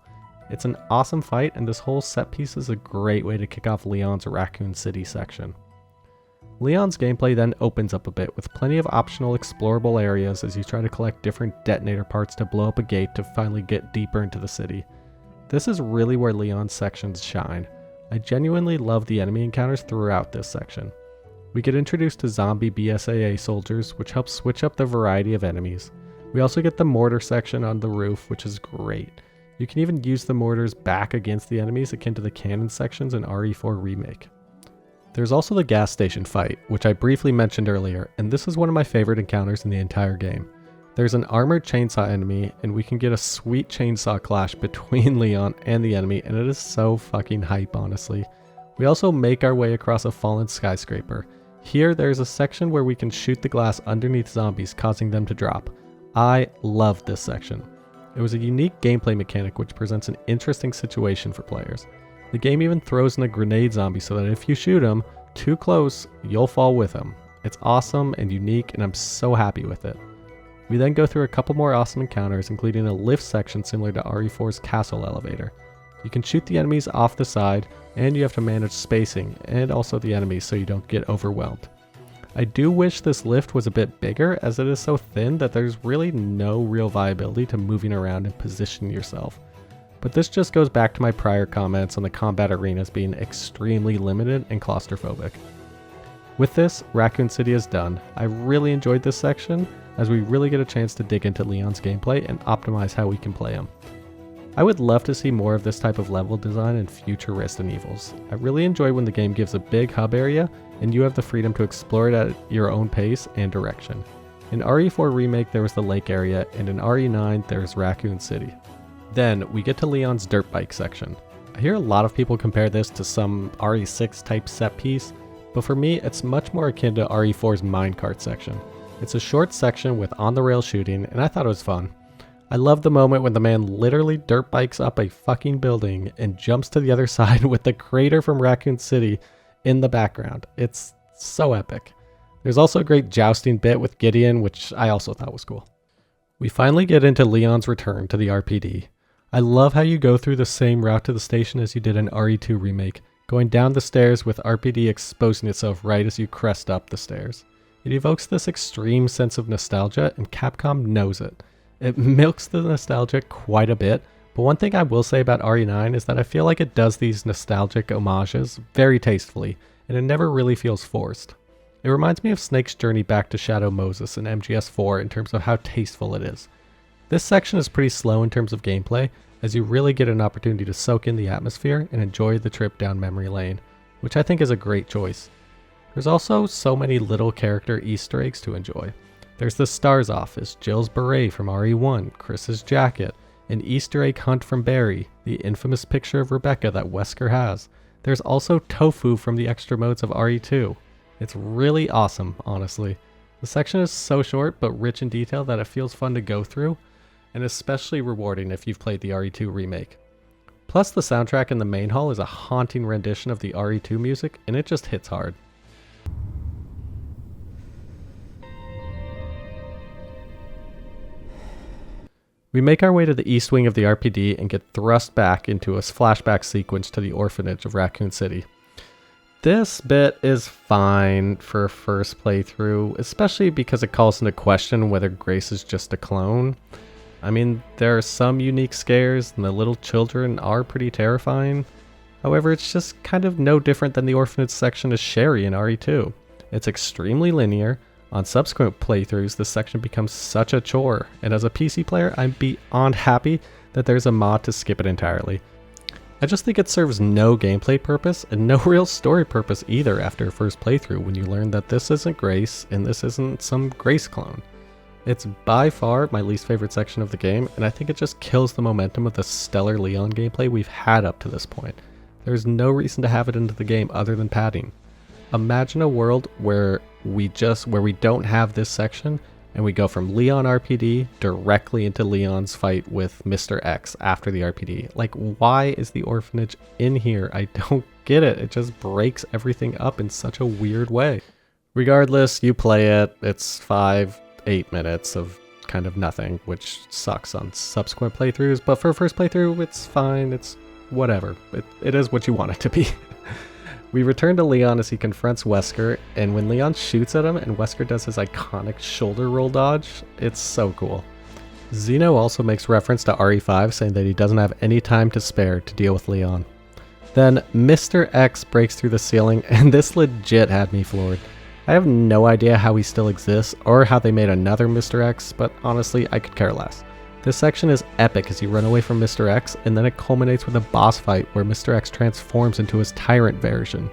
Speaker 1: It's an awesome fight, and this whole set piece is a great way to kick off Leon's Raccoon City section. Leon's gameplay then opens up a bit with plenty of optional explorable areas as you try to collect different detonator parts to blow up a gate to finally get deeper into the city. This is really where Leon's sections shine. I genuinely love the enemy encounters throughout this section. We get introduced to zombie BSAA soldiers, which helps switch up the variety of enemies. We also get the mortar section on the roof, which is great. You can even use the mortars back against the enemies akin to the cannon sections in RE4 Remake. There's also the gas station fight, which I briefly mentioned earlier, and this is one of my favorite encounters in the entire game. There's an armored chainsaw enemy, and we can get a sweet chainsaw clash between Leon and the enemy, and it is so fucking hype, honestly. We also make our way across a fallen skyscraper. Here, there's a section where we can shoot the glass underneath zombies, causing them to drop. I love this section. It was a unique gameplay mechanic which presents an interesting situation for players. The game even throws in a grenade zombie so that if you shoot him too close, you'll fall with him. It's awesome and unique, and I'm so happy with it. We then go through a couple more awesome encounters, including a lift section similar to RE4's castle elevator. You can shoot the enemies off the side, and you have to manage spacing and also the enemies so you don't get overwhelmed. I do wish this lift was a bit bigger, as it is so thin that there's really no real viability to moving around and positioning yourself. But this just goes back to my prior comments on the combat arenas being extremely limited and claustrophobic. With this, Raccoon City is done. I really enjoyed this section, as we really get a chance to dig into Leon's gameplay and optimize how we can play him. I would love to see more of this type of level design in future Resident Evils. I really enjoy when the game gives a big hub area, and you have the freedom to explore it at your own pace and direction. In RE4 Remake there was the lake area, and in RE9 there's Raccoon City. Then, we get to Leon's dirt bike section. I hear a lot of people compare this to some RE6 type set piece, but for me it's much more akin to RE4's minecart section. It's a short section with on-the-rail shooting, and I thought it was fun. I love the moment when the man literally dirt bikes up a fucking building and jumps to the other side with the crater from Raccoon City in the background. It's so epic. There's also a great jousting bit with Gideon, which I also thought was cool. We finally get into Leon's return to the RPD. I love how you go through the same route to the station as you did in RE2 Remake, going down the stairs with RPD exposing itself right as you crest up the stairs. It evokes this extreme sense of nostalgia, and Capcom knows it. It milks the nostalgia quite a bit, but one thing I will say about RE9 is that I feel like it does these nostalgic homages very tastefully, and it never really feels forced. It reminds me of Snake's journey back to Shadow Moses in MGS4 in terms of how tasteful it is. This section is pretty slow in terms of gameplay, as you really get an opportunity to soak in the atmosphere and enjoy the trip down memory lane, which I think is a great choice. There's also so many little character Easter eggs to enjoy. There's the Stars office, Jill's beret from RE1, Chris's jacket, an Easter egg hunt from Barry, the infamous picture of Rebecca that Wesker has. There's also tofu from the extra modes of RE2. It's really awesome, honestly. The section is so short but rich in detail that it feels fun to go through, and especially rewarding if you've played the RE2 remake. Plus the soundtrack in the main hall is a haunting rendition of the RE2 music, and it just hits hard. We make our way to the east wing of the RPD and get thrust back into a flashback sequence to the orphanage of Raccoon City. This bit is fine for a first playthrough, especially because it calls into question whether Grace is just a clone. I mean, there are some unique scares, and the little children are pretty terrifying. However, it's just kind of no different than the orphanage section of Sherry in RE2. It's extremely linear. On subsequent playthroughs, this section becomes such a chore, and as a PC player, I'm beyond happy that there's a mod to skip it entirely. I just think it serves no gameplay purpose and no real story purpose either after a first playthrough when you learn that this isn't Grace and this isn't some Grace clone. It's by far my least favorite section of the game, and I think it just kills the momentum of the stellar Leon gameplay we've had up to this point. There's no reason to have it into the game other than padding. Imagine a world where we don't have this section and we go from Leon RPD directly into Leon's fight with Mr. X after the RPD. Like, why is the orphanage in here? I don't get it. It just breaks everything up in such a weird way. Regardless, you play it. It's 5-8 minutes of kind of nothing, which sucks on subsequent playthroughs, but for a first playthrough, it's fine. It's whatever. It is what you want it to be. We return to Leon as he confronts Wesker, and when Leon shoots at him and Wesker does his iconic shoulder roll dodge, it's so cool. Zeno also makes reference to RE5, saying that he doesn't have any time to spare to deal with Leon. Then Mr. X breaks through the ceiling, and this legit had me floored. I have no idea how he still exists, or how they made another Mr. X, but honestly, I could care less. This section is epic as you run away from Mr. X, and then it culminates with a boss fight where Mr. X transforms into his tyrant version.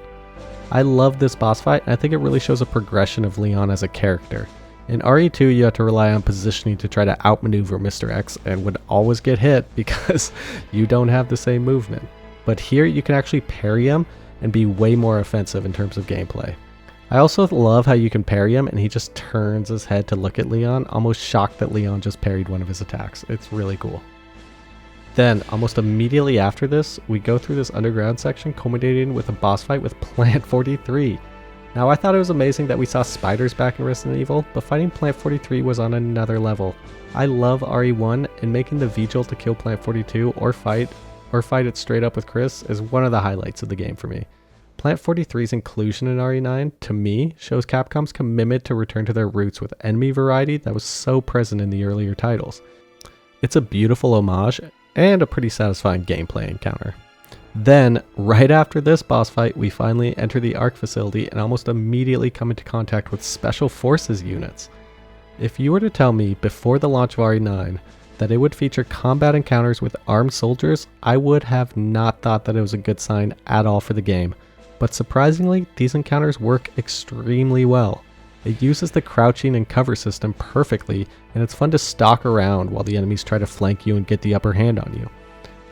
Speaker 1: I love this boss fight, and I think it really shows a progression of Leon as a character. In RE2, you have to rely on positioning to try to outmaneuver Mr. X, and would always get hit because you don't have the same movement. But here, you can actually parry him and be way more offensive in terms of gameplay. I also love how you can parry him and he just turns his head to look at Leon, almost shocked that Leon just parried one of his attacks. It's really cool. Then, almost immediately after this, we go through this underground section culminating with a boss fight with Plant 43. Now, I thought it was amazing that we saw spiders back in Resident Evil, but fighting Plant 43 was on another level. I love RE1, and making the vigil to kill Plant 42 or fight it straight up with Chris is one of the highlights of the game for me. Plant 43's inclusion in RE9, to me, shows Capcom's commitment to return to their roots with enemy variety that was so present in the earlier titles. It's a beautiful homage, and a pretty satisfying gameplay encounter. Then, right after this boss fight, we finally enter the ARC facility and almost immediately come into contact with Special Forces units. If you were to tell me before the launch of RE9 that it would feature combat encounters with armed soldiers, I would have not thought that it was a good sign at all for the game. But surprisingly, these encounters work extremely well. It uses the crouching and cover system perfectly, and it's fun to stalk around while the enemies try to flank you and get the upper hand on you.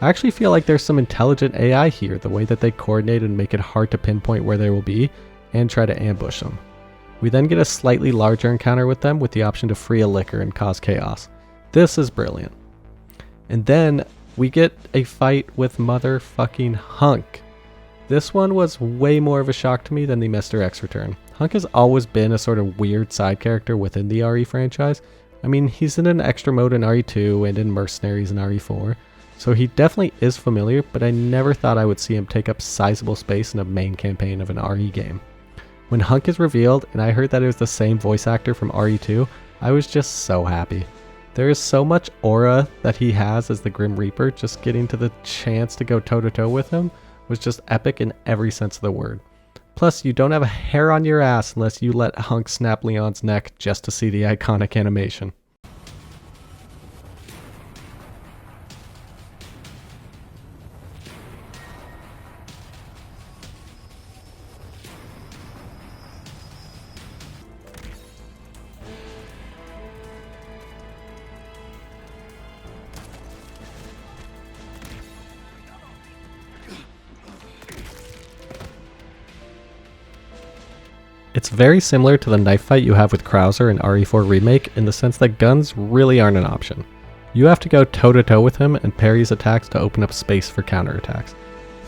Speaker 1: I actually feel like there's some intelligent AI here, the way that they coordinate and make it hard to pinpoint where they will be, and try to ambush them. We then get a slightly larger encounter with them with the option to free a licker and cause chaos. This is brilliant. And then we get a fight with motherfucking Hunk. This one was way more of a shock to me than the Mr. X return. Hunk has always been a sort of weird side character within the RE franchise. I mean, he's in an extra mode in RE2 and in Mercenaries in RE4, so he definitely is familiar, but I never thought I would see him take up sizable space in a main campaign of an RE game. When Hunk is revealed, and I heard that it was the same voice actor from RE2, I was just so happy. There is so much aura that he has as the Grim Reaper, just getting to the chance to go toe-to-toe with him was just epic in every sense of the word. Plus, you don't have a hair on your ass unless you let Hunk snap Leon's neck just to see the iconic animation. It's very similar to the knife fight you have with Krauser in RE4 Remake in the sense that guns really aren't an option. You have to go toe-to-toe with him and parry his attacks to open up space for counterattacks.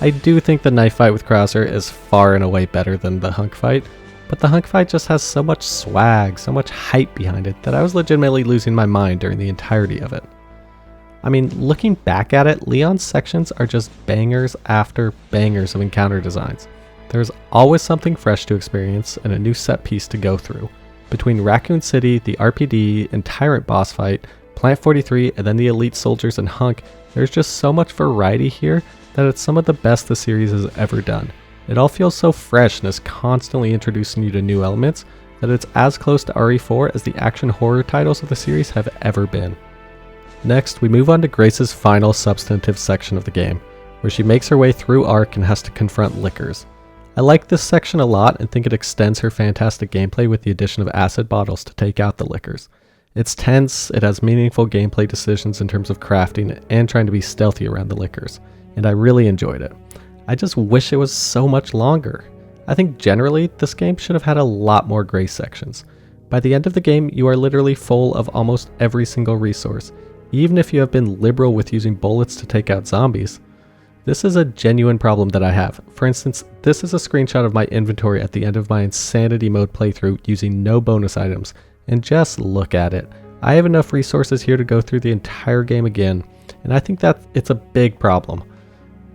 Speaker 1: I do think the knife fight with Krauser is far and away better than the Hunk fight, but the Hunk fight just has so much swag, so much hype behind it that I was legitimately losing my mind during the entirety of it. I mean, looking back at it, Leon's sections are just bangers after bangers of encounter designs. There's always something fresh to experience and a new set piece to go through. Between Raccoon City, the RPD, and Tyrant boss fight, Plant 43, and then the Elite Soldiers and Hunk, there's just so much variety here that it's some of the best the series has ever done. It all feels so fresh and is constantly introducing you to new elements that it's as close to RE4 as the action horror titles of the series have ever been. Next, we move on to Grace's final substantive section of the game, where she makes her way through Ark and has to confront Lickers. I like this section a lot and think it extends her fantastic gameplay with the addition of acid bottles to take out the Lickers. It's tense, it has meaningful gameplay decisions in terms of crafting and trying to be stealthy around the Lickers, and I really enjoyed it. I just wish it was so much longer. I think generally, this game should have had a lot more Grace sections. By the end of the game, you are literally full of almost every single resource, even if you have been liberal with using bullets to take out zombies. This is a genuine problem that I have. For instance, this is a screenshot of my inventory at the end of my Insanity mode playthrough using no bonus items, and just look at it. I have enough resources here to go through the entire game again, and I think that it's a big problem.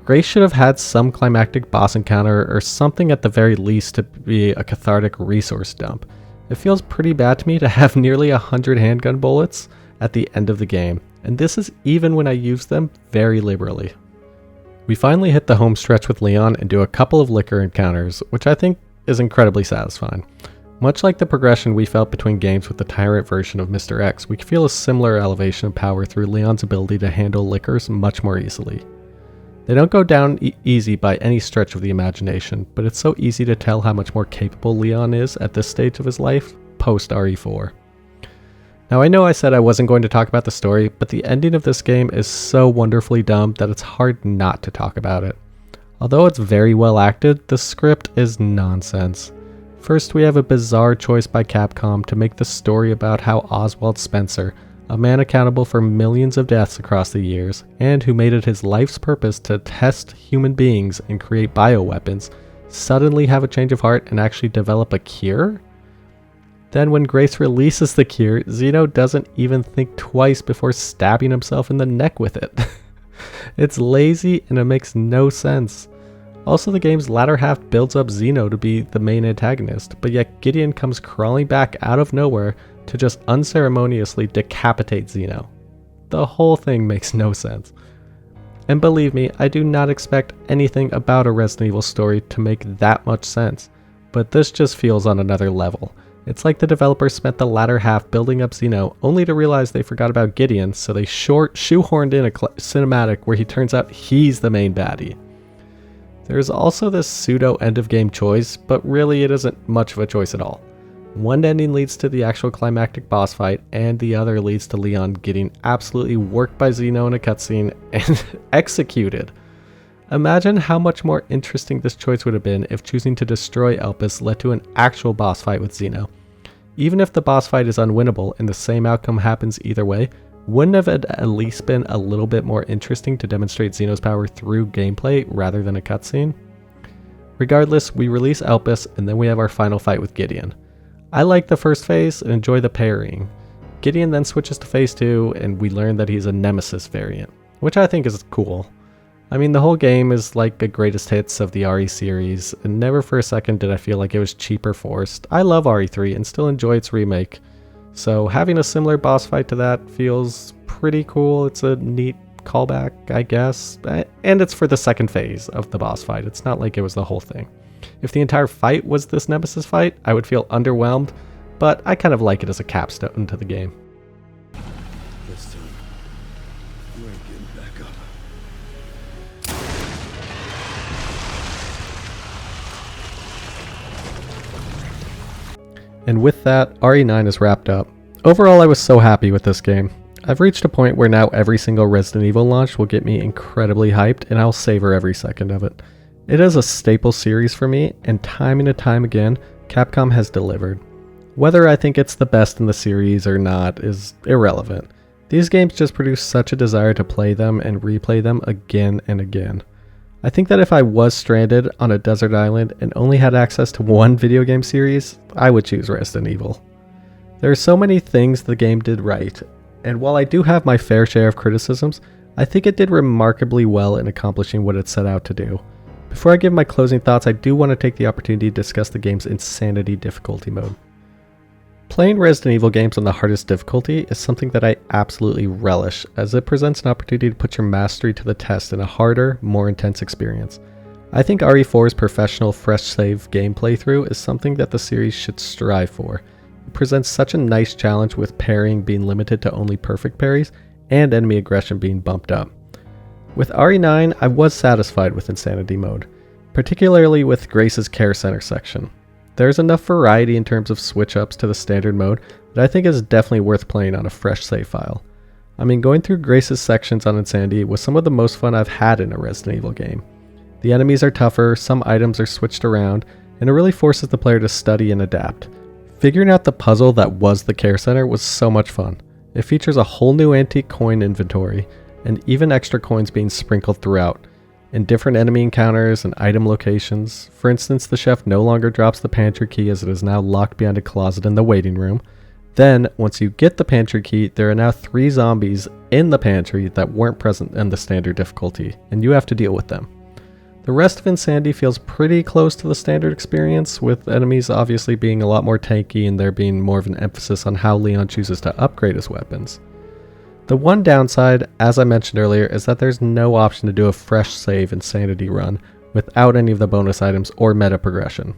Speaker 1: Grace should have had some climactic boss encounter or something at the very least to be a cathartic resource dump. It feels pretty bad to me to have nearly 100 handgun bullets at the end of the game, and this is even when I use them very liberally. We finally hit the home stretch with Leon and do a couple of liquor encounters, which I think is incredibly satisfying. Much like the progression we felt between games with the Tyrant version of Mr. X, we feel a similar elevation of power through Leon's ability to handle liquors much more easily. They don't go down easy by any stretch of the imagination, but it's so easy to tell how much more capable Leon is at this stage of his life, post RE4. Now I know I said I wasn't going to talk about the story, but the ending of this game is so wonderfully dumb that it's hard not to talk about it. Although it's very well acted, the script is nonsense. First, we have a bizarre choice by Capcom to make the story about how Oswald Spencer, a man accountable for millions of deaths across the years, and who made it his life's purpose to test human beings and create bioweapons, suddenly have a change of heart and actually develop a cure? Then when Grace releases the cure, Zeno doesn't even think twice before stabbing himself in the neck with it. It's lazy and it makes no sense. Also, the game's latter half builds up Zeno to be the main antagonist, but yet Gideon comes crawling back out of nowhere to just unceremoniously decapitate Zeno. The whole thing makes no sense. And believe me, I do not expect anything about a Resident Evil story to make that much sense, but this just feels on another level. It's like the developers spent the latter half building up Zeno, only to realize they forgot about Gideon, so they shoehorned in a cinematic where he turns out he's the main baddie. There's also this pseudo end-of-game choice, but really it isn't much of a choice at all. One ending leads to the actual climactic boss fight, and the other leads to Leon getting absolutely worked by Zeno in a cutscene and executed. Imagine how much more interesting this choice would have been if choosing to destroy Elpis led to an actual boss fight with Zeno. Even if the boss fight is unwinnable and the same outcome happens either way, wouldn't have it at least been a little bit more interesting to demonstrate Zeno's power through gameplay rather than a cutscene? Regardless, we release Elpis and then we have our final fight with Gideon. I like the first phase and enjoy the parrying. Gideon then switches to phase 2 and we learn that he's a Nemesis variant, which I think is cool. I mean, the whole game is like a greatest hits of the RE series, and never for a second did I feel like it was cheap or forced. I love RE3 and still enjoy its remake, so having a similar boss fight to that feels pretty cool. It's a neat callback, I guess, and it's for the second phase of the boss fight. It's not like it was the whole thing. If the entire fight was this Nemesis fight, I would feel underwhelmed, but I kind of like it as a capstone to the game.
Speaker 4: This time, you ain't getting back up.
Speaker 1: And with that, RE9 is wrapped up. Overall, I was so happy with this game. I've reached a point where now every single Resident Evil launch will get me incredibly hyped, and I'll savor every second of it. It is a staple series for me, and time and time again, Capcom has delivered. Whether I think it's the best in the series or not is irrelevant. These games just produce such a desire to play them and replay them again and again. I think that if I was stranded on a desert island and only had access to one video game series, I would choose Resident Evil. There are so many things the game did right, and while I do have my fair share of criticisms, I think it did remarkably well in accomplishing what it set out to do. Before I give my closing thoughts, I do want to take the opportunity to discuss the game's Insanity difficulty mode. Playing Resident Evil games on the hardest difficulty is something that I absolutely relish, as it presents an opportunity to put your mastery to the test in a harder, more intense experience. I think RE4's professional fresh save game playthrough is something that the series should strive for. It presents such a nice challenge with parrying being limited to only perfect parries, and enemy aggression being bumped up. With RE9, I was satisfied with Insanity mode, particularly with Grace's Care Center section. There's enough variety in terms of switch-ups to the standard mode that I think is definitely worth playing on a fresh save file. I mean, going through Grace's sections on Insanity was some of the most fun I've had in a Resident Evil game. The enemies are tougher, some items are switched around, and it really forces the player to study and adapt. Figuring out the puzzle that was the Care Center was so much fun. It features a whole new antique coin inventory, and even extra coins being sprinkled throughout, and different enemy encounters and item locations. For instance, the chef no longer drops the pantry key as it is now locked behind a closet in the waiting room. Then, once you get the pantry key, there are now 3 zombies in the pantry that weren't present in the standard difficulty, and you have to deal with them. The rest of Insanity feels pretty close to the standard experience, with enemies obviously being a lot more tanky and there being more of an emphasis on how Leon chooses to upgrade his weapons. The one downside, as I mentioned earlier, is that there's no option to do a fresh save Insanity run without any of the bonus items or meta progression.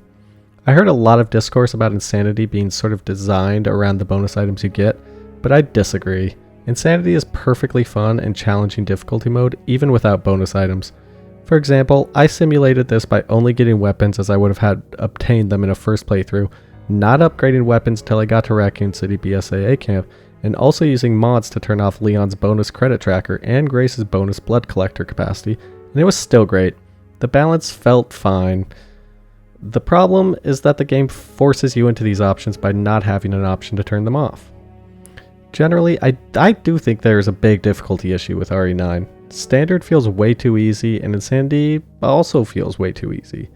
Speaker 1: I heard a lot of discourse about Insanity being sort of designed around the bonus items you get, but I disagree. Insanity is perfectly fun and challenging difficulty mode even without bonus items. For example, I simulated this by only getting weapons as I would have had obtained them in a first playthrough, not upgrading weapons until I got to Raccoon City BSAA camp, and also using mods to turn off Leon's bonus credit tracker and Grace's bonus blood collector capacity, and it was still great. The balance felt fine. The problem is that the game forces you into these options by not having an option to turn them off. Generally, I do think there is a big difficulty issue with RE9. Standard feels way too easy, and Insanity also feels way too easy.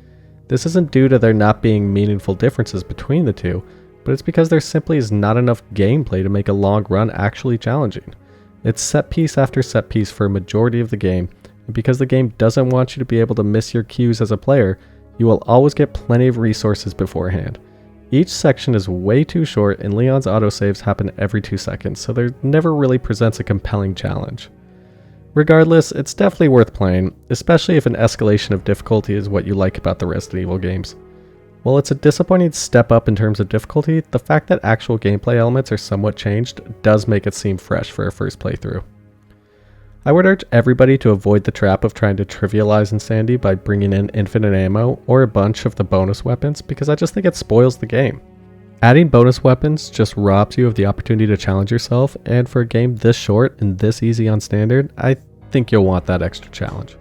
Speaker 1: This isn't due to there not being meaningful differences between the two, but it's because there simply is not enough gameplay to make a long run actually challenging. It's set piece after set piece for a majority of the game, and because the game doesn't want you to be able to miss your cues as a player, you will always get plenty of resources beforehand. Each section is way too short, and Leon's autosaves happen every 2 seconds, so there never really presents a compelling challenge. Regardless, it's definitely worth playing, especially if an escalation of difficulty is what you like about the Resident Evil games. While it's a disappointing step up in terms of difficulty, the fact that actual gameplay elements are somewhat changed does make it seem fresh for a first playthrough. I would urge everybody to avoid the trap of trying to trivialize Insanity by bringing in infinite ammo or a bunch of the bonus weapons, because I just think it spoils the game. Adding bonus weapons just robs you of the opportunity to challenge yourself, and for a game this short and this easy on standard, I think you'll want that extra challenge.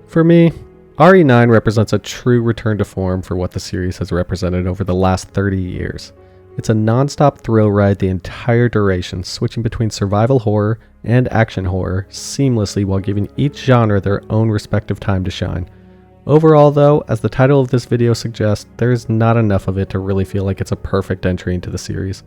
Speaker 1: For me, RE9 represents a true return to form for what the series has represented over the last 30 years. It's a non-stop thrill ride the entire duration, switching between survival horror and action horror seamlessly while giving each genre their own respective time to shine. Overall though, as the title of this video suggests, there is not enough of it to really feel like it's a perfect entry into the series.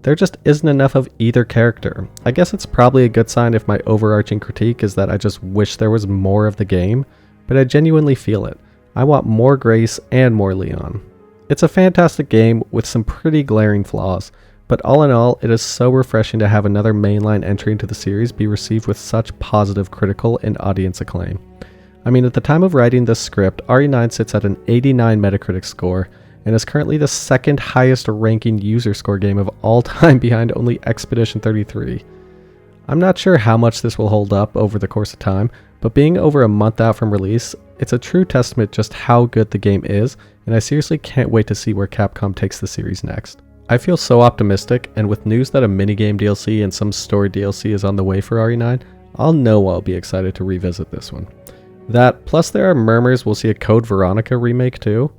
Speaker 1: There just isn't enough of either character. I guess it's probably a good sign if my overarching critique is that I just wish there was more of the game, but I genuinely feel it. I want more Grace and more Leon. It's a fantastic game with some pretty glaring flaws, but all in all, it is so refreshing to have another mainline entry into the series be received with such positive critical and audience acclaim. I mean, at the time of writing this script, RE9 sits at an 89 Metacritic score, and is currently the second highest ranking user score game of all time behind only Expedition 33. I'm not sure how much this will hold up over the course of time, but being over a month out from release, it's a true testament just how good the game is, and I seriously can't wait to see where Capcom takes the series next. I feel so optimistic, and with news that a minigame DLC and some story DLC is on the way for RE9, I'll be excited to revisit this one. That, plus there are murmurs we'll see a Code Veronica remake too.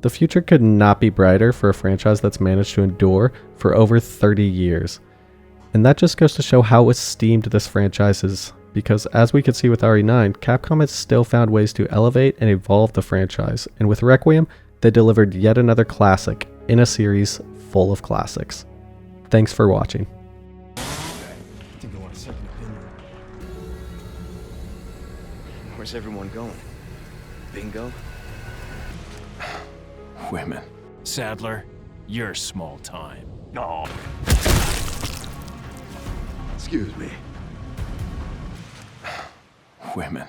Speaker 1: The future could not be brighter for a franchise that's managed to endure for over 30 years. And that just goes to show how esteemed this franchise is, because as we can see with RE9, Capcom has still found ways to elevate and evolve the franchise, and with Requiem, they delivered yet another classic in a series full of classics. Thanks for watching.
Speaker 4: I think I want a second opinion.
Speaker 5: Where's everyone going? Bingo?
Speaker 4: Women.
Speaker 6: Sadler, You're small time.
Speaker 4: No. Excuse me.
Speaker 6: Women.